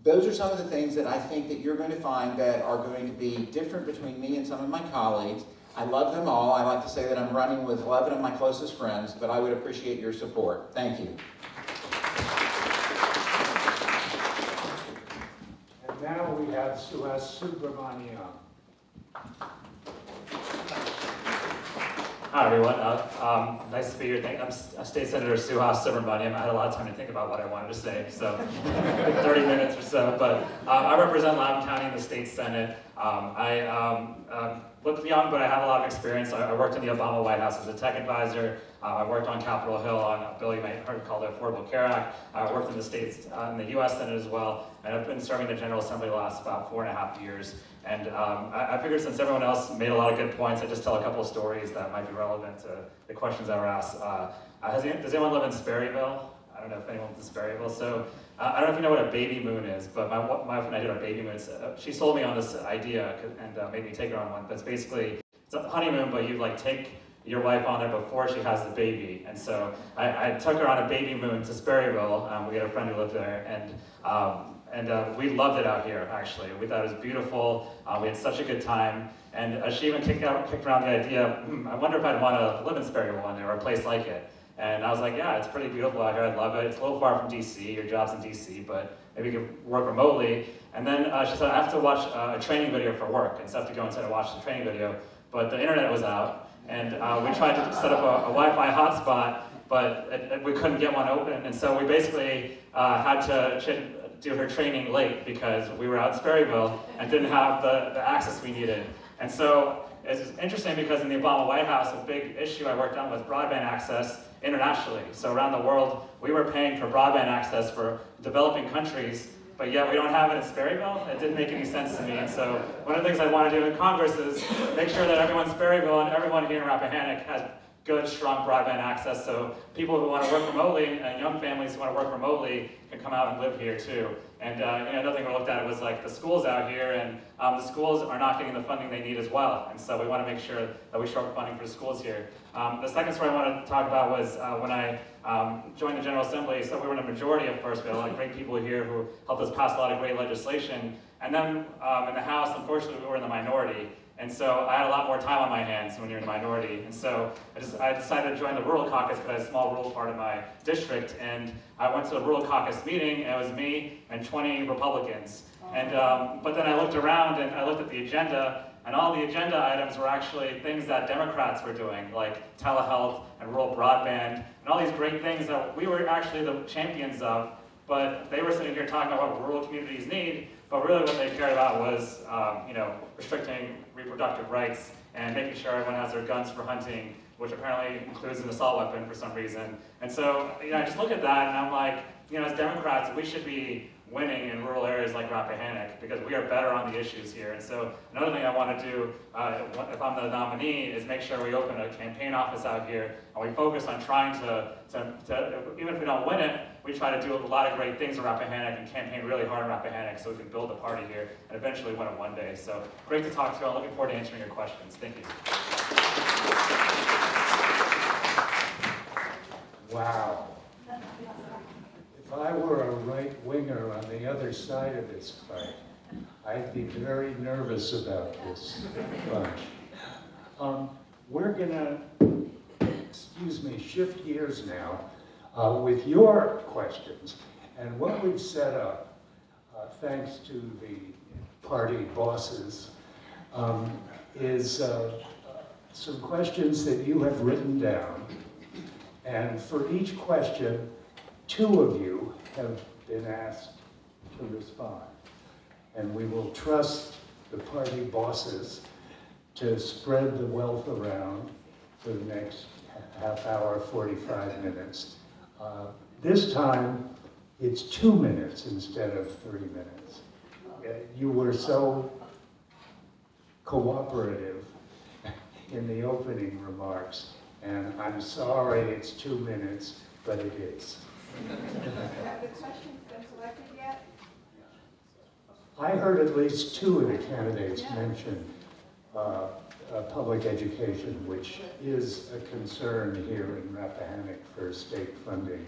Those are some of the things that I think that you're going to find that are going to be different between me and some of my colleagues. I love them all. I like to say that I'm running with 11 of my closest friends, but I would appreciate your support. Thank you. And now we have Subramanian. Hi everyone, nice to be here. I'm State Senator Suhas Subramanian. I had a lot of time to think about what I wanted to say, so 30 minutes or so. But I represent Loudoun County in the state Senate. I look young, but I have a lot of experience. I worked in the Obama White House as a tech advisor. I worked on Capitol Hill on a bill you might have heard called the Affordable Care Act. I worked in the states, in the U.S. Senate as well, and I've been serving the General Assembly the last about 4.5 years. And I figured since everyone else made a lot of good points, I'd just tell a couple of stories that might be relevant to the questions that were asked. Does anyone live in Sperryville? I don't know if anyone lives in Sperryville. So I don't know if you know what a baby moon is, but my wife and I did our baby moons. She sold me on this idea and made me take her on one. But it's basically, it's a honeymoon, but you like take your wife on there before she has the baby. And so I took her on a baby moon to Sperryville. We had a friend who lived there, and we loved it out here, actually. We thought it was beautiful. We had such a good time. And she even kicked around the idea, I wonder if I'd want to live in Sperryville one day or a place like it. And I was like, yeah, it's pretty beautiful out here. I love it. It's a little far from DC. Your job's in DC, but maybe you could work remotely. And then she said, I have to watch a training video for work. And so I have to go inside and watch the training video. But the internet was out. And we tried to set up a Wi-Fi hotspot, but we couldn't get one open. And so we basically had to do her training late because we were out in Sperryville and didn't have the access we needed. And so it's interesting because in the Obama White House, a big issue I worked on was broadband access internationally. So around the world, we were paying for broadband access for developing countries, but yet we don't have it in Sperryville. It didn't make any sense to me. And so one of the things I want to do in Congress is make sure that everyone in Sperryville and everyone here in Rappahannock has good, strong broadband access, so people who want to work remotely and young families who want to work remotely can come out and live here too. And another thing we looked at was like the schools out here, and the schools are not getting the funding they need as well. And so we want to make sure that we show up funding for the schools here. The second story I wanted to talk about was when I joined the General Assembly. So we were in a majority at first. We had a lot of great people here who helped us pass a lot of great legislation. And then in the House, unfortunately, we were in the minority. And so I had a lot more time on my hands when you're in the minority. And so I decided to join the Rural Caucus because I had a small rural part of my district. And I went to the Rural Caucus meeting, and it was me and 20 Republicans. And but then I looked around and I looked at the agenda, and all the agenda items were actually things that Democrats were doing, like telehealth and rural broadband, and all these great things that we were actually the champions of. But they were sitting here talking about what rural communities need, but really what they cared about was, restricting reproductive rights and making sure everyone has their guns for hunting, which apparently includes an assault weapon for some reason. And so, I just look at that and I'm like, as Democrats, we should be winning in rural areas like Rappahannock because we are better on the issues here. And so another thing I want to do, if I'm the nominee, is make sure we open a campaign office out here and we focus on trying to even if we don't win it, we try to do a lot of great things in Rappahannock and campaign really hard in Rappahannock so we can build a party here and eventually win it one day. So great to talk to you. I'm looking forward to answering your questions. Thank you. Wow. If I were a right-winger on the other side of this fight, I'd be very nervous about this bunch. We're gonna, shift gears now with your questions. And what we've set up, thanks to the party bosses, is some questions that you have written down. And for each question, 2 of you have been asked to respond. And we will trust the party bosses to spread the wealth around for the next half hour, 45 minutes. This time, it's 2 minutes instead of 3 minutes. You were so cooperative in the opening remarks, and I'm sorry it's 2 minutes, but it is. Have the questions been selected yet? I heard at least 2 of the candidates mention public education, which is a concern here in Rappahannock for state funding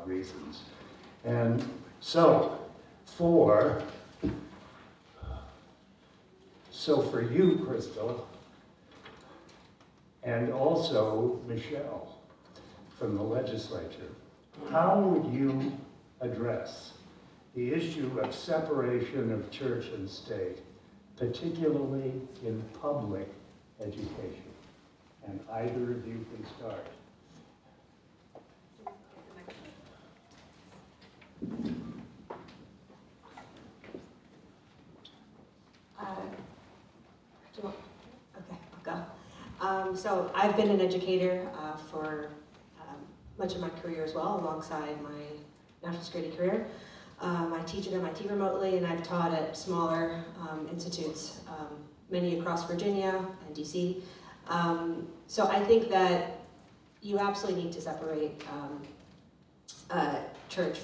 reasons. And so for you, Crystal, and also Michelle from the legislature, how would you address the issue of separation of church and state, particularly in public education? And either of you can start. Okay, I'll go. So I've been an educator for much of my career as well, alongside my national security career. I teach at MIT remotely, and I've taught at smaller institutes, many across Virginia and DC. So I think that you absolutely need to separate church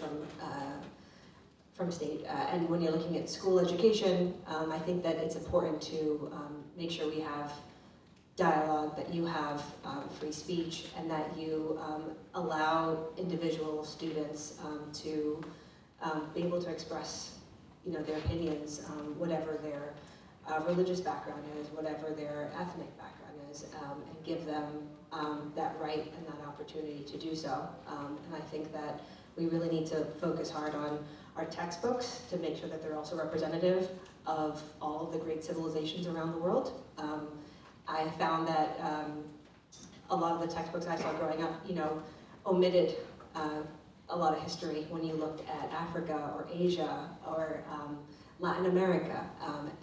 from state. And when you're looking at school education, I think that it's important to make sure we have dialogue, that you have free speech, and that you allow individual students to be able to express, their opinions, whatever their religious background is, whatever their ethnic background is, and give them that right and that opportunity to do so. And I think that we really need to focus hard on our textbooks to make sure that they're also representative of all of the great civilizations around the world. I found that a lot of the textbooks I saw growing up, omitted a lot of history when you looked at Africa or Asia or Latin America.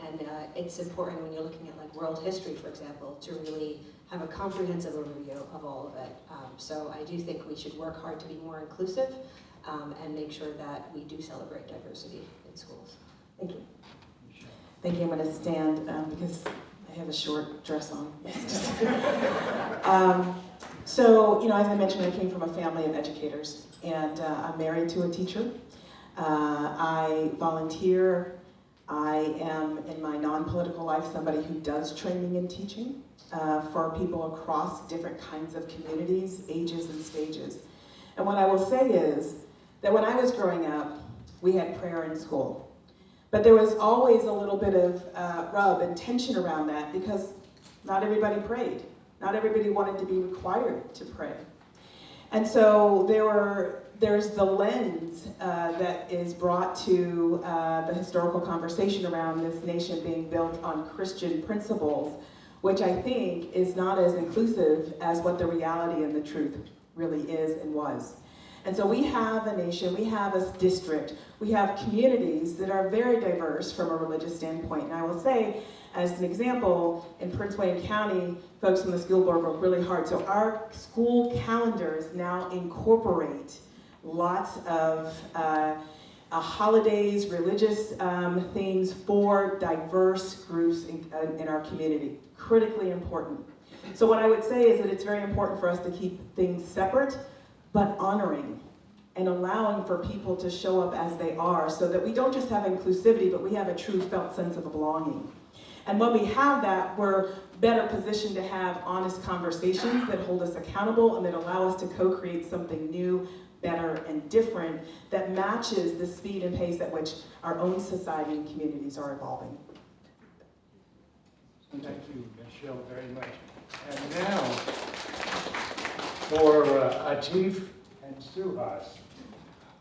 And it's important when you're looking at like world history, for example, to really have a comprehensive overview of all of it. So I do think we should work hard to be more inclusive and make sure that we do celebrate diversity in schools. Thank you. Thank you. I'm going to stand because I have a short dress on. So, as I mentioned, I came from a family of educators, and I'm married to a teacher. I volunteer. I am, in my non-political life, somebody who does training and teaching for people across different kinds of communities, ages, and stages. And what I will say is that when I was growing up, we had prayer in school. But there was always a little bit of rub and tension around that because not everybody prayed. Not everybody wanted to be required to pray. And so there's the lens that is brought to the historical conversation around this nation being built on Christian principles, which I think is not as inclusive as what the reality and the truth really is and was. And so we have a nation, we have a district, we have communities that are very diverse from a religious standpoint. And I will say, as an example, in Prince William County, folks from the school board work really hard. So our school calendars now incorporate lots of holidays, religious things for diverse groups in our community. Critically important. So what I would say is that it's very important for us to keep things separate, but honoring and allowing for people to show up as they are so that we don't just have inclusivity, but we have a true felt sense of belonging. And when we have that, we're better positioned to have honest conversations that hold us accountable and that allow us to co-create something new, better, and different that matches the speed and pace at which our own society and communities are evolving. Thank you, Michelle, very much. And now, for Atif and Suhas,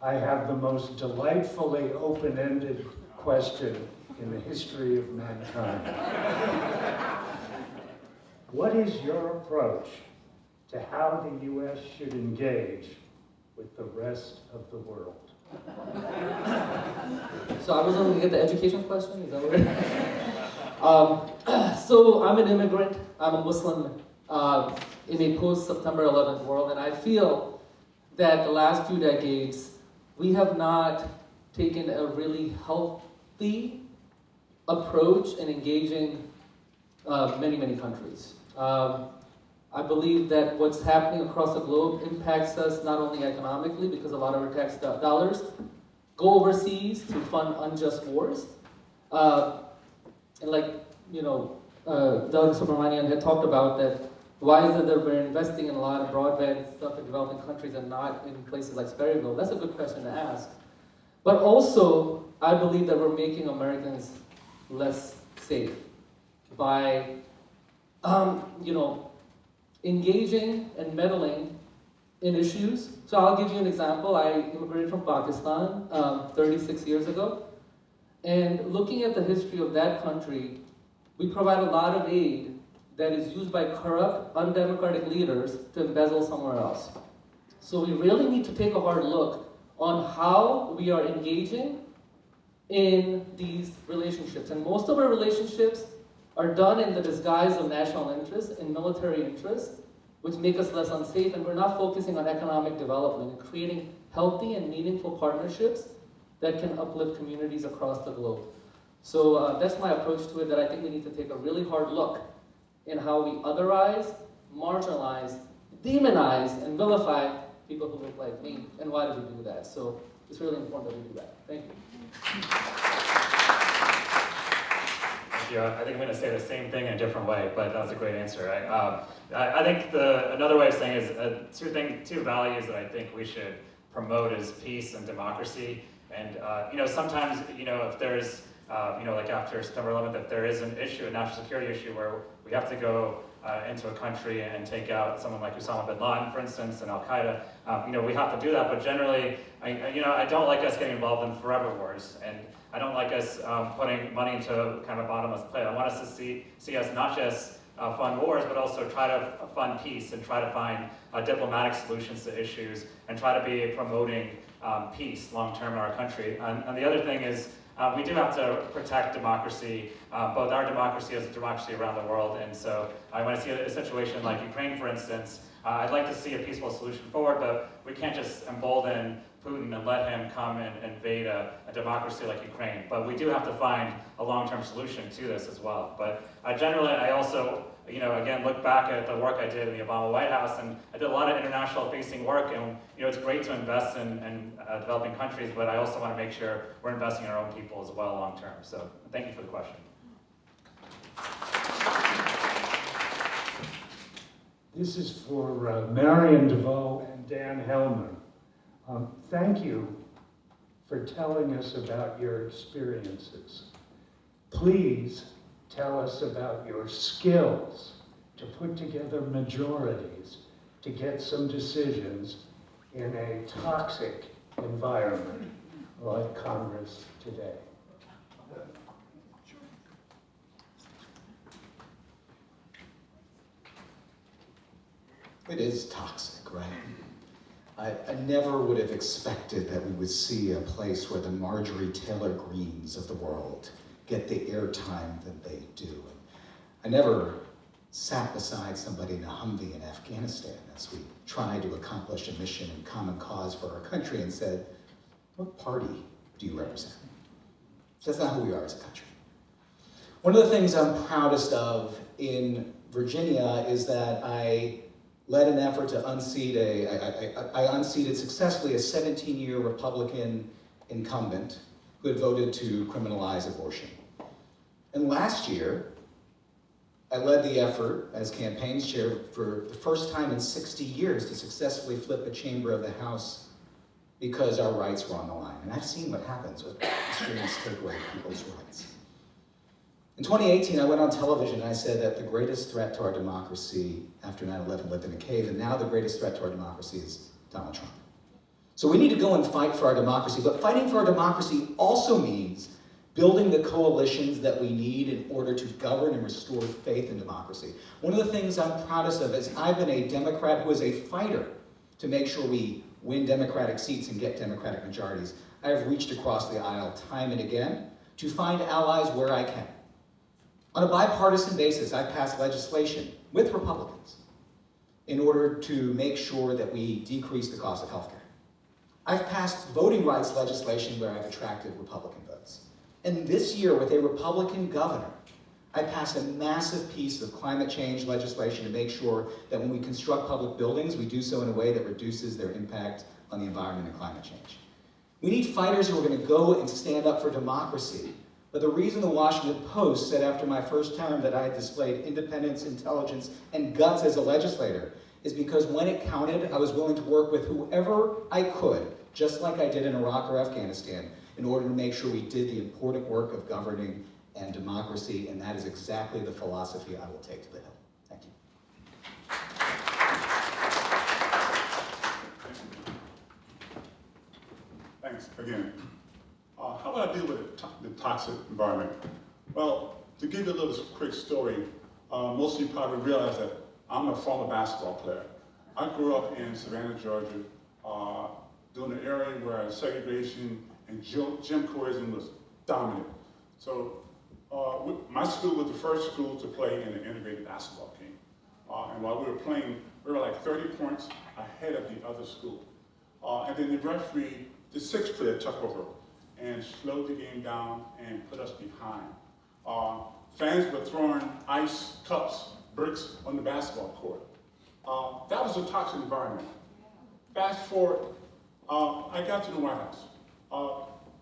I have the most delightfully open-ended question in the history of mankind. What is your approach to how the U.S. should engage with the rest of the world? So I was going to get the education question, is that what So I'm an immigrant, I'm a Muslim in a post-September 11th world, and I feel that the last few decades, we have not taken a really healthy approach in engaging many, many countries. I believe that what's happening across the globe impacts us not only economically, because a lot of our tax dollars go overseas to fund unjust wars. And like, Doug Subramanian had talked about that, why is it that we're investing in a lot of broadband stuff in developing countries and not in places like Sperryville? That's a good question to ask. But also, I believe that we're making Americans less safe by, engaging and meddling in issues. So I'll give you an example. I immigrated from Pakistan 36 years ago. And looking at the history of that country, we provide a lot of aid that is used by corrupt, undemocratic leaders to embezzle somewhere else. So we really need to take a hard look on how we are engaging in these relationships. And most of our relationships are done in the disguise of national interest and military interest, which make us less unsafe, and we're not focusing on economic development and creating healthy and meaningful partnerships that can uplift communities across the globe. So that's my approach to it, that I think we need to take a really hard look in how we otherize, marginalize, demonize, and vilify people who look like me, and why do we do that? So it's really important that we do that. Thank you. Thank you. I think I'm going to say the same thing in a different way, but that was a great answer. I think another way of saying is two values that I think we should promote is peace and democracy. And sometimes if there's like after September 11th, if there is an issue, a national security issue, where we have to go into a country and take out someone like Osama bin Laden, for instance, and Al Qaeda, we have to do that. But generally, I don't like us getting involved in forever wars, and I don't like us putting money into kind of a bottomless pit. I want us to see us not just fund wars, but also try to fund peace and try to find diplomatic solutions to issues and try to be promoting peace long-term in our country. And the other thing is we do have to protect democracy, both our democracy as a democracy around the world. And so when I see a situation like Ukraine, for instance, I'd like to see a peaceful solution forward, but we can't just embolden Putin and let him come and invade a democracy like Ukraine. But we do have to find a long-term solution to this as well. But generally, I also, again, look back at the work I did in the Obama White House, and I did a lot of international facing work, and it's great to invest in developing countries, but I also want to make sure we're investing in our own people as well long-term. So thank you for the question. This is for Marion DeVoe and Dan Helmer. Thank you for telling us about your experiences. Please tell us about your skills to put together majorities to get some decisions in a toxic environment like Congress today. It is toxic, right? I never would have expected that we would see a place where the Marjorie Taylor Greens of the world get the airtime that they do. I never sat beside somebody in a Humvee in Afghanistan as we tried to accomplish a mission and common cause for our country and said, what party do you represent? That's not who we are as a country. One of the things I'm proudest of in Virginia is that I led an effort to unseat I unseated successfully a 17-year Republican incumbent who had voted to criminalize abortion. And last year, I led the effort as campaigns chair for the first time in 60 years to successfully flip a chamber of the House because our rights were on the line. And I've seen what happens when extremists take away people's rights. In 2018, I went on television and I said that the greatest threat to our democracy after 9/11 lived in a cave, and now the greatest threat to our democracy is Donald Trump. So we need to go and fight for our democracy, but fighting for our democracy also means building the coalitions that we need in order to govern and restore faith in democracy. One of the things I'm proudest of is I've been a Democrat who is a fighter to make sure we win Democratic seats and get Democratic majorities. I have reached across the aisle time and again to find allies where I can. On a bipartisan basis, I've passed legislation with Republicans in order to make sure that we decrease the cost of healthcare. I've passed voting rights legislation where I've attracted Republican votes. And this year, with a Republican governor, I passed a massive piece of climate change legislation to make sure that when we construct public buildings, we do so in a way that reduces their impact on the environment and climate change. We need fighters who are going to go and stand up for democracy. But the reason the Washington Post said after my first term that I had displayed independence, intelligence, and guts as a legislator is because when it counted, I was willing to work with whoever I could, just like I did in Iraq or Afghanistan, in order to make sure we did the important work of governing and democracy, and that is exactly the philosophy I will take to the Hill. Thank you. Thanks again. How would I deal with the toxic environment? Well, to give you a little quick story, most of you probably realize that I'm a former basketball player. I grew up in Savannah, Georgia, during an area where segregation and Jim-Crowism was dominant. So my school was the first school to play in an integrated basketball game. And while we were playing, we were like 30 points ahead of the other school. And then the referee, the sixth player, took over and slowed the game down and put us behind. Fans were throwing ice cups, bricks on the basketball court. That was a toxic environment. Fast forward, I got to the White House.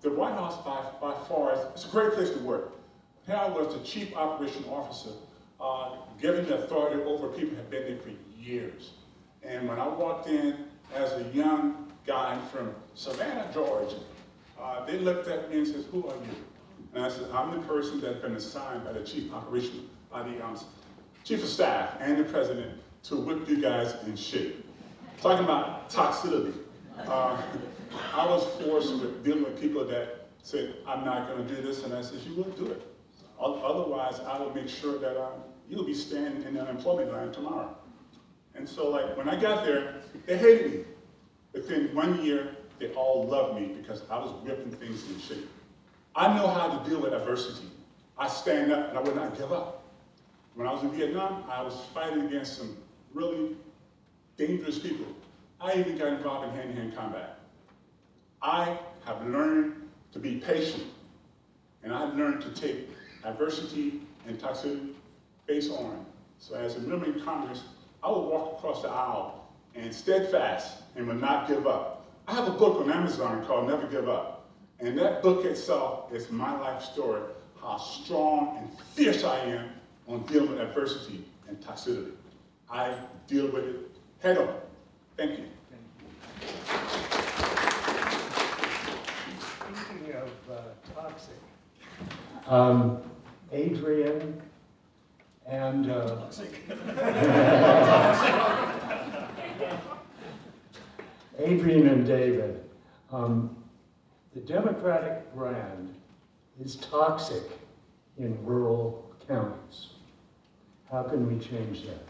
The White House, by far, it's a great place to work. Here I was the chief operation officer, given the authority over people who had been there for years. And when I walked in as a young guy from Savannah, Georgia, they looked at me and said, "Who are you?" And I said, "I'm the person that's been assigned by the chief operation, by the chief of staff and the president to whip you guys in shape." Talking about toxicity. I was forced with dealing with people that said, "I'm not going to do this," and I said, "You will do it. Otherwise, I will make sure that you'll be standing in the unemployment line tomorrow. And so like when I got there, they hated me. Within 1 year, they all loved me because I was whipping things in shape. I know how to deal with adversity. I stand up and I would not give up. When I was in Vietnam, I was fighting against some really dangerous people. I even got involved in hand-to-hand combat. I have learned to be patient, and I've learned to take adversity and toxicity face on. So as a member in Congress, I will walk across the aisle and steadfast and will not give up. I have a book on Amazon called Never Give Up. And that book itself is my life story, how strong and fierce I am on dealing with adversity and toxicity. I deal with it head on. Thank you. Speaking of toxic, Adrian and Adrian and David, the Democratic brand is toxic in rural counties. How can we change that?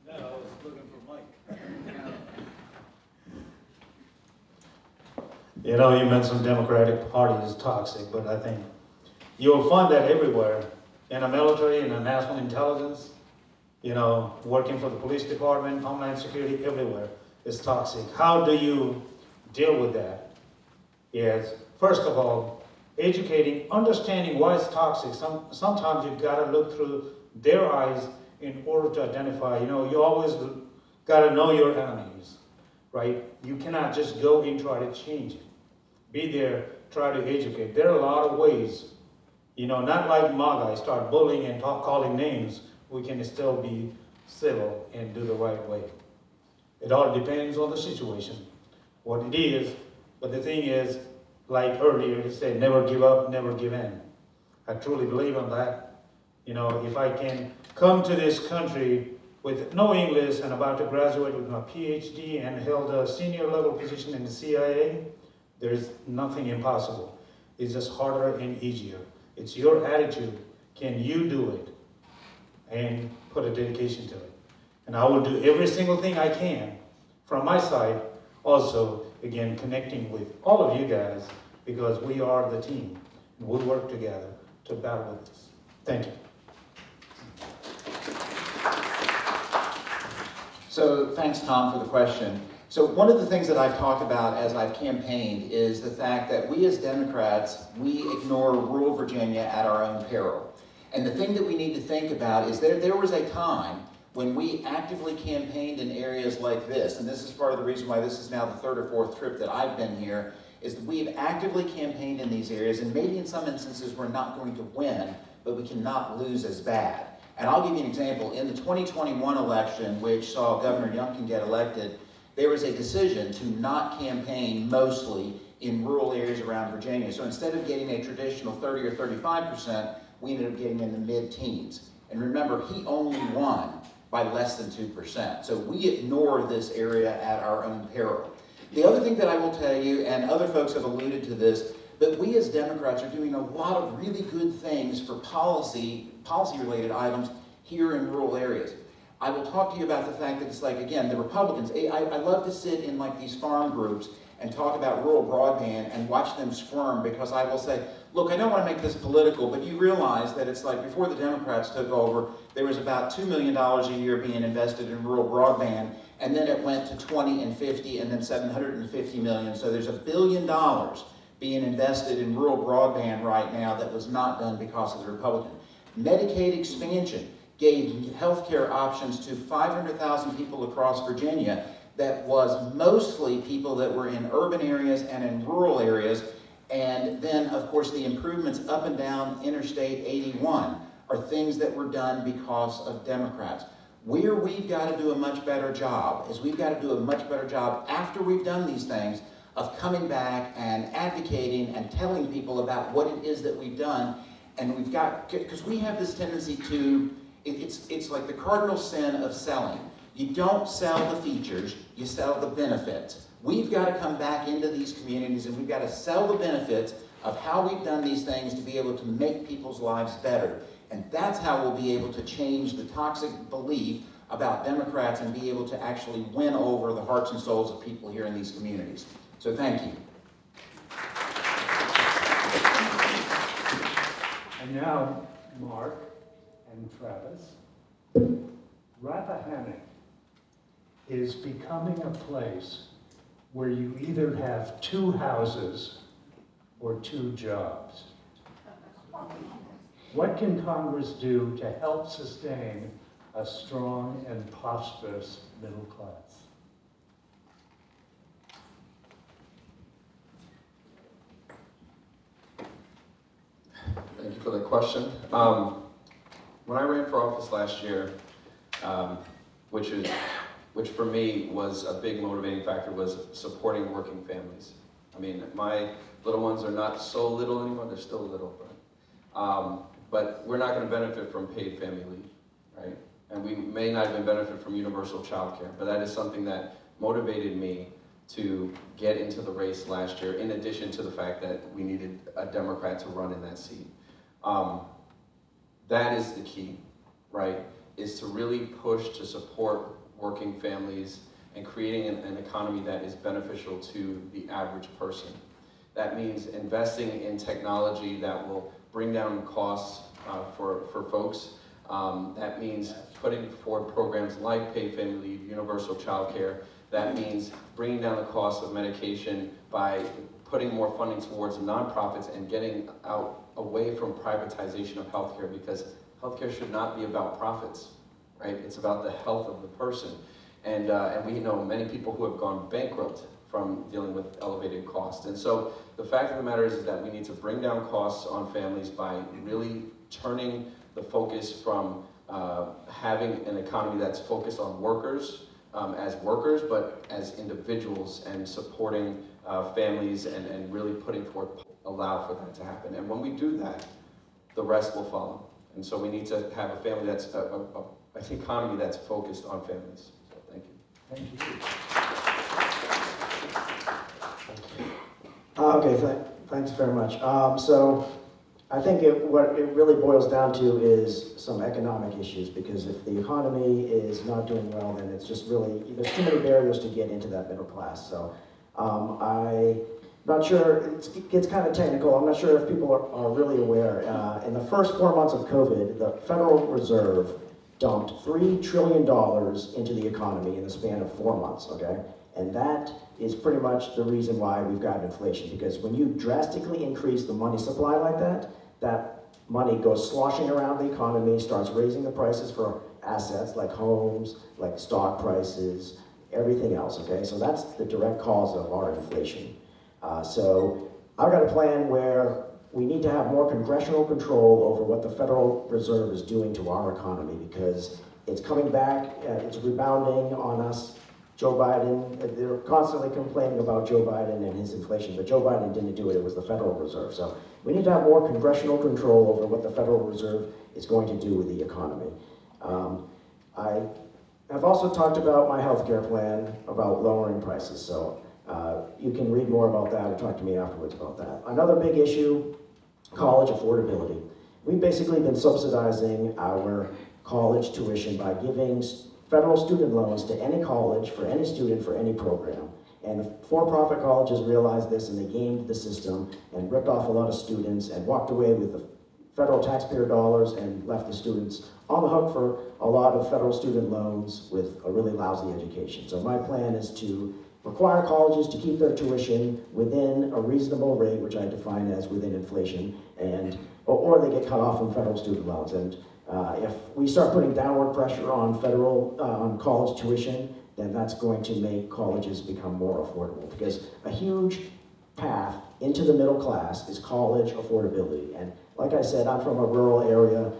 No, I was looking for Mike. You know, you mentioned Democratic Party is toxic, but I think you'll find that everywhere, in the military, in the national intelligence, you know, working for the police department, Homeland Security, everywhere is toxic. How do you deal with that? Is, first of all, educating, understanding why it's toxic. Sometimes you've got to look through their eyes in order to identify, you know, you always got to know your enemies, right? You cannot just go and try to change it. Be there, try to educate. There are a lot of ways, you know, not like MAGA, start bullying and calling names. We can still be civil and do the right way. It all depends on the situation, what it is. But the thing is, like earlier, you said, never give up, never give in. I truly believe in that. You know, if I can come to this country with no English and about to graduate with my PhD and held a senior level position in the CIA, there's nothing impossible. It's just harder and easier. It's your attitude. Can you do it? And put a dedication to it. And I will do every single thing I can from my side. Also, again, connecting with all of you guys, because we are the team. And we'll work together to battle with this. Thank you. So thanks, Tom, for the question. So one of the things that I've talked about as I've campaigned is the fact that we as Democrats, we ignore rural Virginia at our own peril. And the thing that we need to think about is there was a time when we actively campaigned in areas like this, and this is part of the reason why this is now the third or fourth trip that I've been here, is that we've actively campaigned in these areas, and maybe in some instances we're not going to win, but we cannot lose as bad. And I'll give you an example. In the 2021 election, which saw Governor Youngkin get elected, there was a decision to not campaign mostly in rural areas around Virginia. So instead of getting a traditional 30 or 35%, we ended up getting in the mid-teens. And remember, he only won by less than 2%. So we ignore this area at our own peril. The other thing that I will tell you, and other folks have alluded to this, but we as Democrats are doing a lot of really good things for policy-related items here in rural areas. I will talk to you about the fact that it's like, again, the Republicans, I love to sit in like these farm groups and talk about rural broadband and watch them squirm, because I will say, look, I don't want to make this political, but you realize that it's like before the Democrats took over, there was about $2 million a year being invested in rural broadband, and then it went to 20 and 50 and then 750 million. So there's $1 billion being invested in rural broadband right now that was not done because of the Republicans. Medicaid expansion gave health care options to 500,000 people across Virginia that was mostly people that were in urban areas and in rural areas. And then, of course, the improvements up and down Interstate 81 are things that were done because of Democrats. Where we've got to do a much better job is we've got to do a much better job after we've done these things of coming back and advocating and telling people about what it is that we've done. And we've got, because we have this tendency to, it's like the cardinal sin of selling. You don't sell the features, you sell the benefits. We've got to come back into these communities and we've got to sell the benefits of how we've done these things to be able to make people's lives better. And that's how we'll be able to change the toxic belief about Democrats and be able to actually win over the hearts and souls of people here in these communities. So thank you. And now, Mark and Travis, Rappahannock is becoming a place where you either have 2 houses or 2 jobs. What can Congress do to help sustain a strong and prosperous middle class? Thank you for the question. When I ran for office last year, which for me was a big motivating factor, was supporting working families. I mean, my little ones are not so little anymore, they're still little, but we're not going to benefit from paid family leave, right? And we may not even benefit from universal child care, but that is something that motivated me to get into the race last year, in addition to the fact that we needed a Democrat to run in that seat. That is the key, right? Is to really push to support working families and creating an economy that is beneficial to the average person. That means investing in technology that will bring down costs for folks. That means putting forward programs like paid family leave, universal child care. That means bringing down the cost of medication by putting more funding towards nonprofits and getting away from privatization of healthcare, because healthcare should not be about profits, right? It's about the health of the person. And we know many people who have gone bankrupt from dealing with elevated costs. And so the fact of the matter is that we need to bring down costs on families by really turning the focus from having an economy that's focused on workers as workers, but as individuals, and supporting families and really putting forth, allow for that to happen. And when we do that, the rest will follow. And so we need to have a family that's, an economy that's focused on families. So thank you. Thank you. Okay, thanks very much. So I think what it really boils down to is some economic issues, because if the economy is not doing well, then it's just really, there's too many barriers to get into that middle class. So I'm not sure, it gets kind of technical, I'm not sure if people are really aware. In the first 4 months of COVID, the Federal Reserve dumped $3 trillion into the economy in the span of 4 months, okay? And that is pretty much the reason why we've got inflation, because when you drastically increase the money supply like that, that money goes sloshing around the economy, starts raising the prices for assets like homes, like stock prices, everything else, okay? So that's the direct cause of our inflation. So I've got a plan where we need to have more congressional control over what the Federal Reserve is doing to our economy, because it's coming back, it's rebounding on us. Joe Biden, they're constantly complaining about Joe Biden and his inflation, but Joe Biden didn't do it, it was the Federal Reserve. So we need to have more congressional control over what the Federal Reserve is going to do with the economy. I have also talked about my healthcare plan about lowering prices, so you can read more about that or talk to me afterwards about that. Another big issue, college affordability. We've basically been subsidizing our college tuition by giving federal student loans to any college, for any student, for any program. And the for-profit colleges realized this, and they gamed the system and ripped off a lot of students and walked away with the federal taxpayer dollars and left the students on the hook for a lot of federal student loans with a really lousy education. So my plan is to require colleges to keep their tuition within a reasonable rate, which I define as within inflation, and or they get cut off from federal student loans. And if we start putting downward pressure on federal on college tuition, then that's going to make colleges become more affordable, because a huge path into the middle class is college affordability. And like I said, I'm from a rural area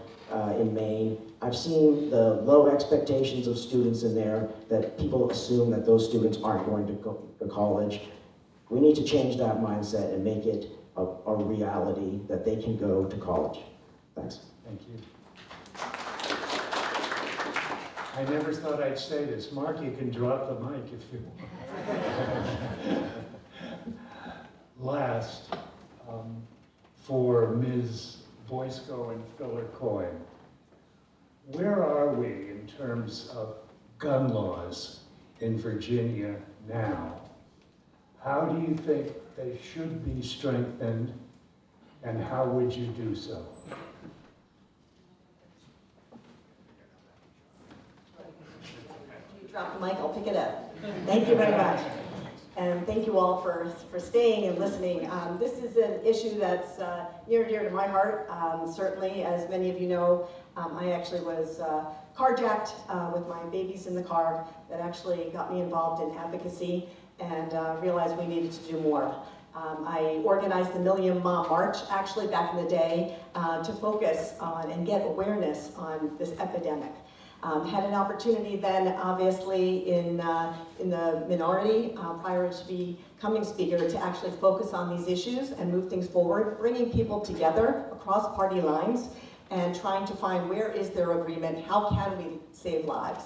in Maine. I've seen the low expectations of students in there, that people assume that those students aren't going to go to college. We need to change that mindset and make it a reality that they can go to college. Thanks. Thank you. I never thought I'd say this. Mark, you can drop the mic if you want. Last, Boysko and Filler Coyne. Where are we in terms of gun laws in Virginia now? How do you think they should be strengthened, and how would you do so? You drop the mic, I'll pick it up. Thank you very much. And thank you all for staying and listening. This is an issue that's near and dear to my heart. Certainly, as many of you know, I actually was carjacked with my babies in the car. That actually got me involved in advocacy and realized we needed to do more. I organized the Million Mom March, actually back in the day, to focus on and get awareness on this epidemic. Had an opportunity then, obviously, in the minority, prior to becoming speaker, to actually focus on these issues and move things forward, bringing people together across party lines and trying to find where is their agreement, how can we save lives.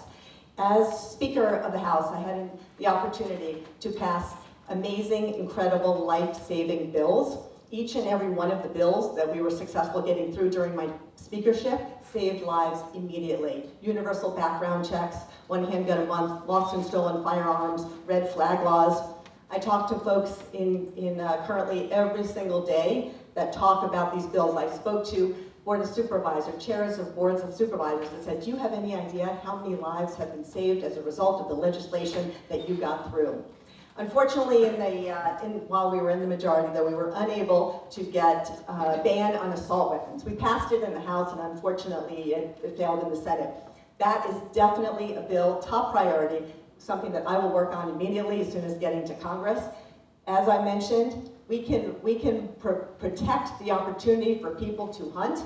As Speaker of the House, I had the opportunity to pass amazing, incredible, life-saving bills. Each and every one of the bills that we were successful getting through during my speakership saved lives immediately. Universal background checks, one handgun a month, lost and stolen firearms, red flag laws. I talk to folks in currently every single day that talk about these bills. I spoke to Board of Supervisors, chairs of boards of supervisors that said, do you have any idea how many lives have been saved as a result of the legislation that you got through? Unfortunately, while we were in the majority, though, we were unable to get a ban on assault weapons. We passed it in the House, and unfortunately, it failed in the Senate. That is definitely a bill, top priority, something that I will work on immediately as soon as getting to Congress. As I mentioned, we can protect the opportunity for people to hunt.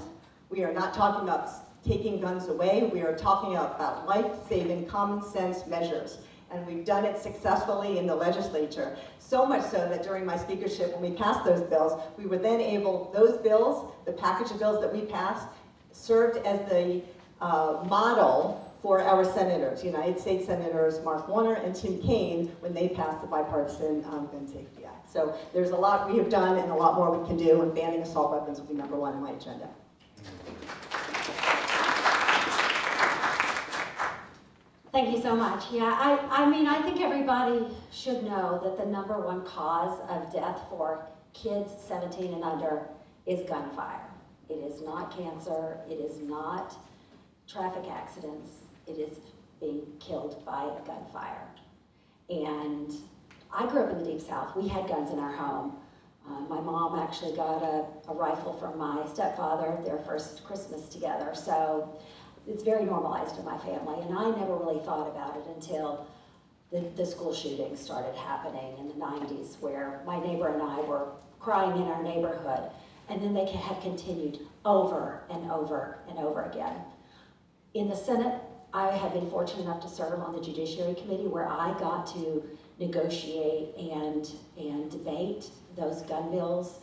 We are not talking about taking guns away. We are talking about life-saving, common-sense measures. And we've done it successfully in the legislature. So much so that during my speakership, when we passed those bills, we were then able, those bills, the package of bills that we passed, served as the model for our senators, United States Senators Mark Warner and Tim Kaine, when they passed the Bipartisan Gun Safety Act. So there's a lot we have done and a lot more we can do, and banning assault weapons will be #1 on my agenda. Thank you so much. Yeah, I mean, I think everybody should know that the #1 cause of death for kids 17 and under is gunfire. It is not cancer, it is not traffic accidents, it is being killed by gunfire. And I grew up in the Deep South. We had guns in our home. My mom actually got a rifle from my stepfather, their first Christmas together. So it's very normalized in my family, and I never really thought about it until the school shootings started happening in the 90s, where my neighbor and I were crying in our neighborhood, and then they have continued over and over and over again. In the Senate, I have been fortunate enough to serve on the Judiciary Committee, where I got to negotiate and debate those gun bills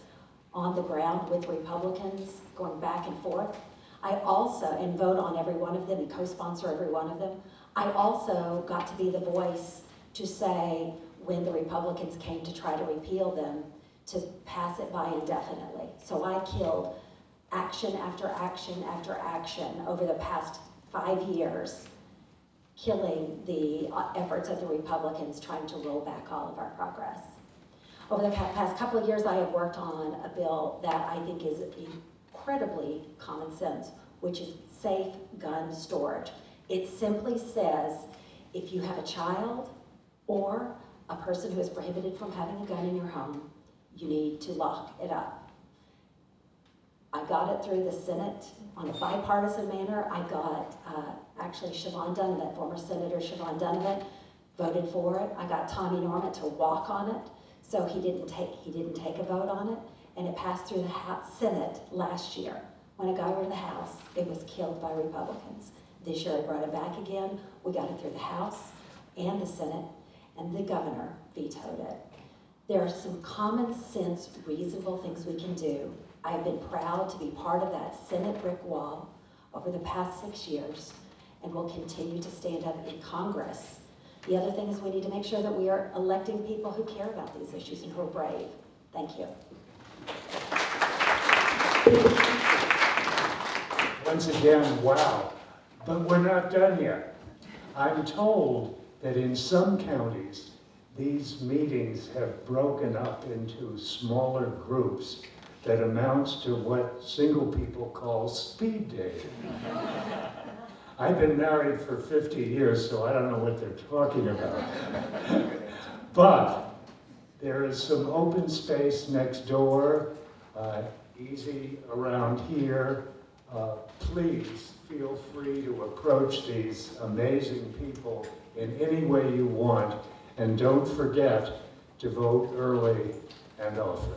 on the ground with Republicans, going back and forth. I also, and vote on every one of them and co-sponsor every one of them. I also got to be the voice to say, when the Republicans came to try to repeal them, to pass it by indefinitely. So I killed action after action after action over the past 5 years, killing the efforts of the Republicans trying to roll back all of our progress. Over the past couple of years, I have worked on a bill that I think is incredibly common sense, which is safe gun storage. It simply says, if you have a child or a person who is prohibited from having a gun in your home, you need to lock it up. I got it through the Senate on a bipartisan manner. I got actually Siobhan Donovan, former Senator Siobhan Donovan, voted for it. I got Tommy Norman to walk on it, so he didn't take a vote on it, and it passed through the Senate last year. When it got over to the House, it was killed by Republicans. This year I brought it back again. We got it through the House and the Senate, and the governor vetoed it. There are some common sense, reasonable things we can do. I have been proud to be part of that Senate brick wall over the past 6 years, and will continue to stand up in Congress. The other thing is we need to make sure that we are electing people who care about these issues and who are brave. Thank you. Once again, wow. But we're not done yet. I'm told that in some counties, these meetings have broken up into smaller groups that amounts to what single people call speed dating. I've been married for 50 years, so I don't know what they're talking about. But there is some open space next door, easy around here. Please feel free to approach these amazing people in any way you want, and don't forget to vote early and often.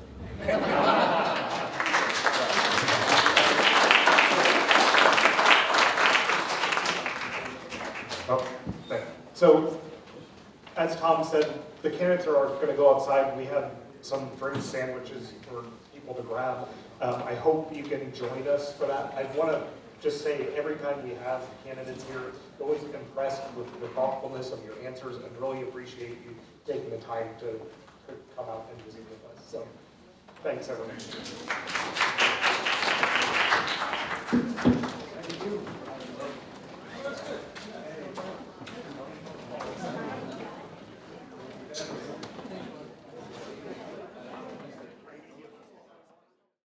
So, as Tom said, the candidates are going to go outside. We have some drink sandwiches for people to grab. I hope you can join us for that. I want to just say, every time we have candidates here, I'm always impressed with the thoughtfulness of your answers and really appreciate you taking the time to come out and visit with us. So, thanks everyone.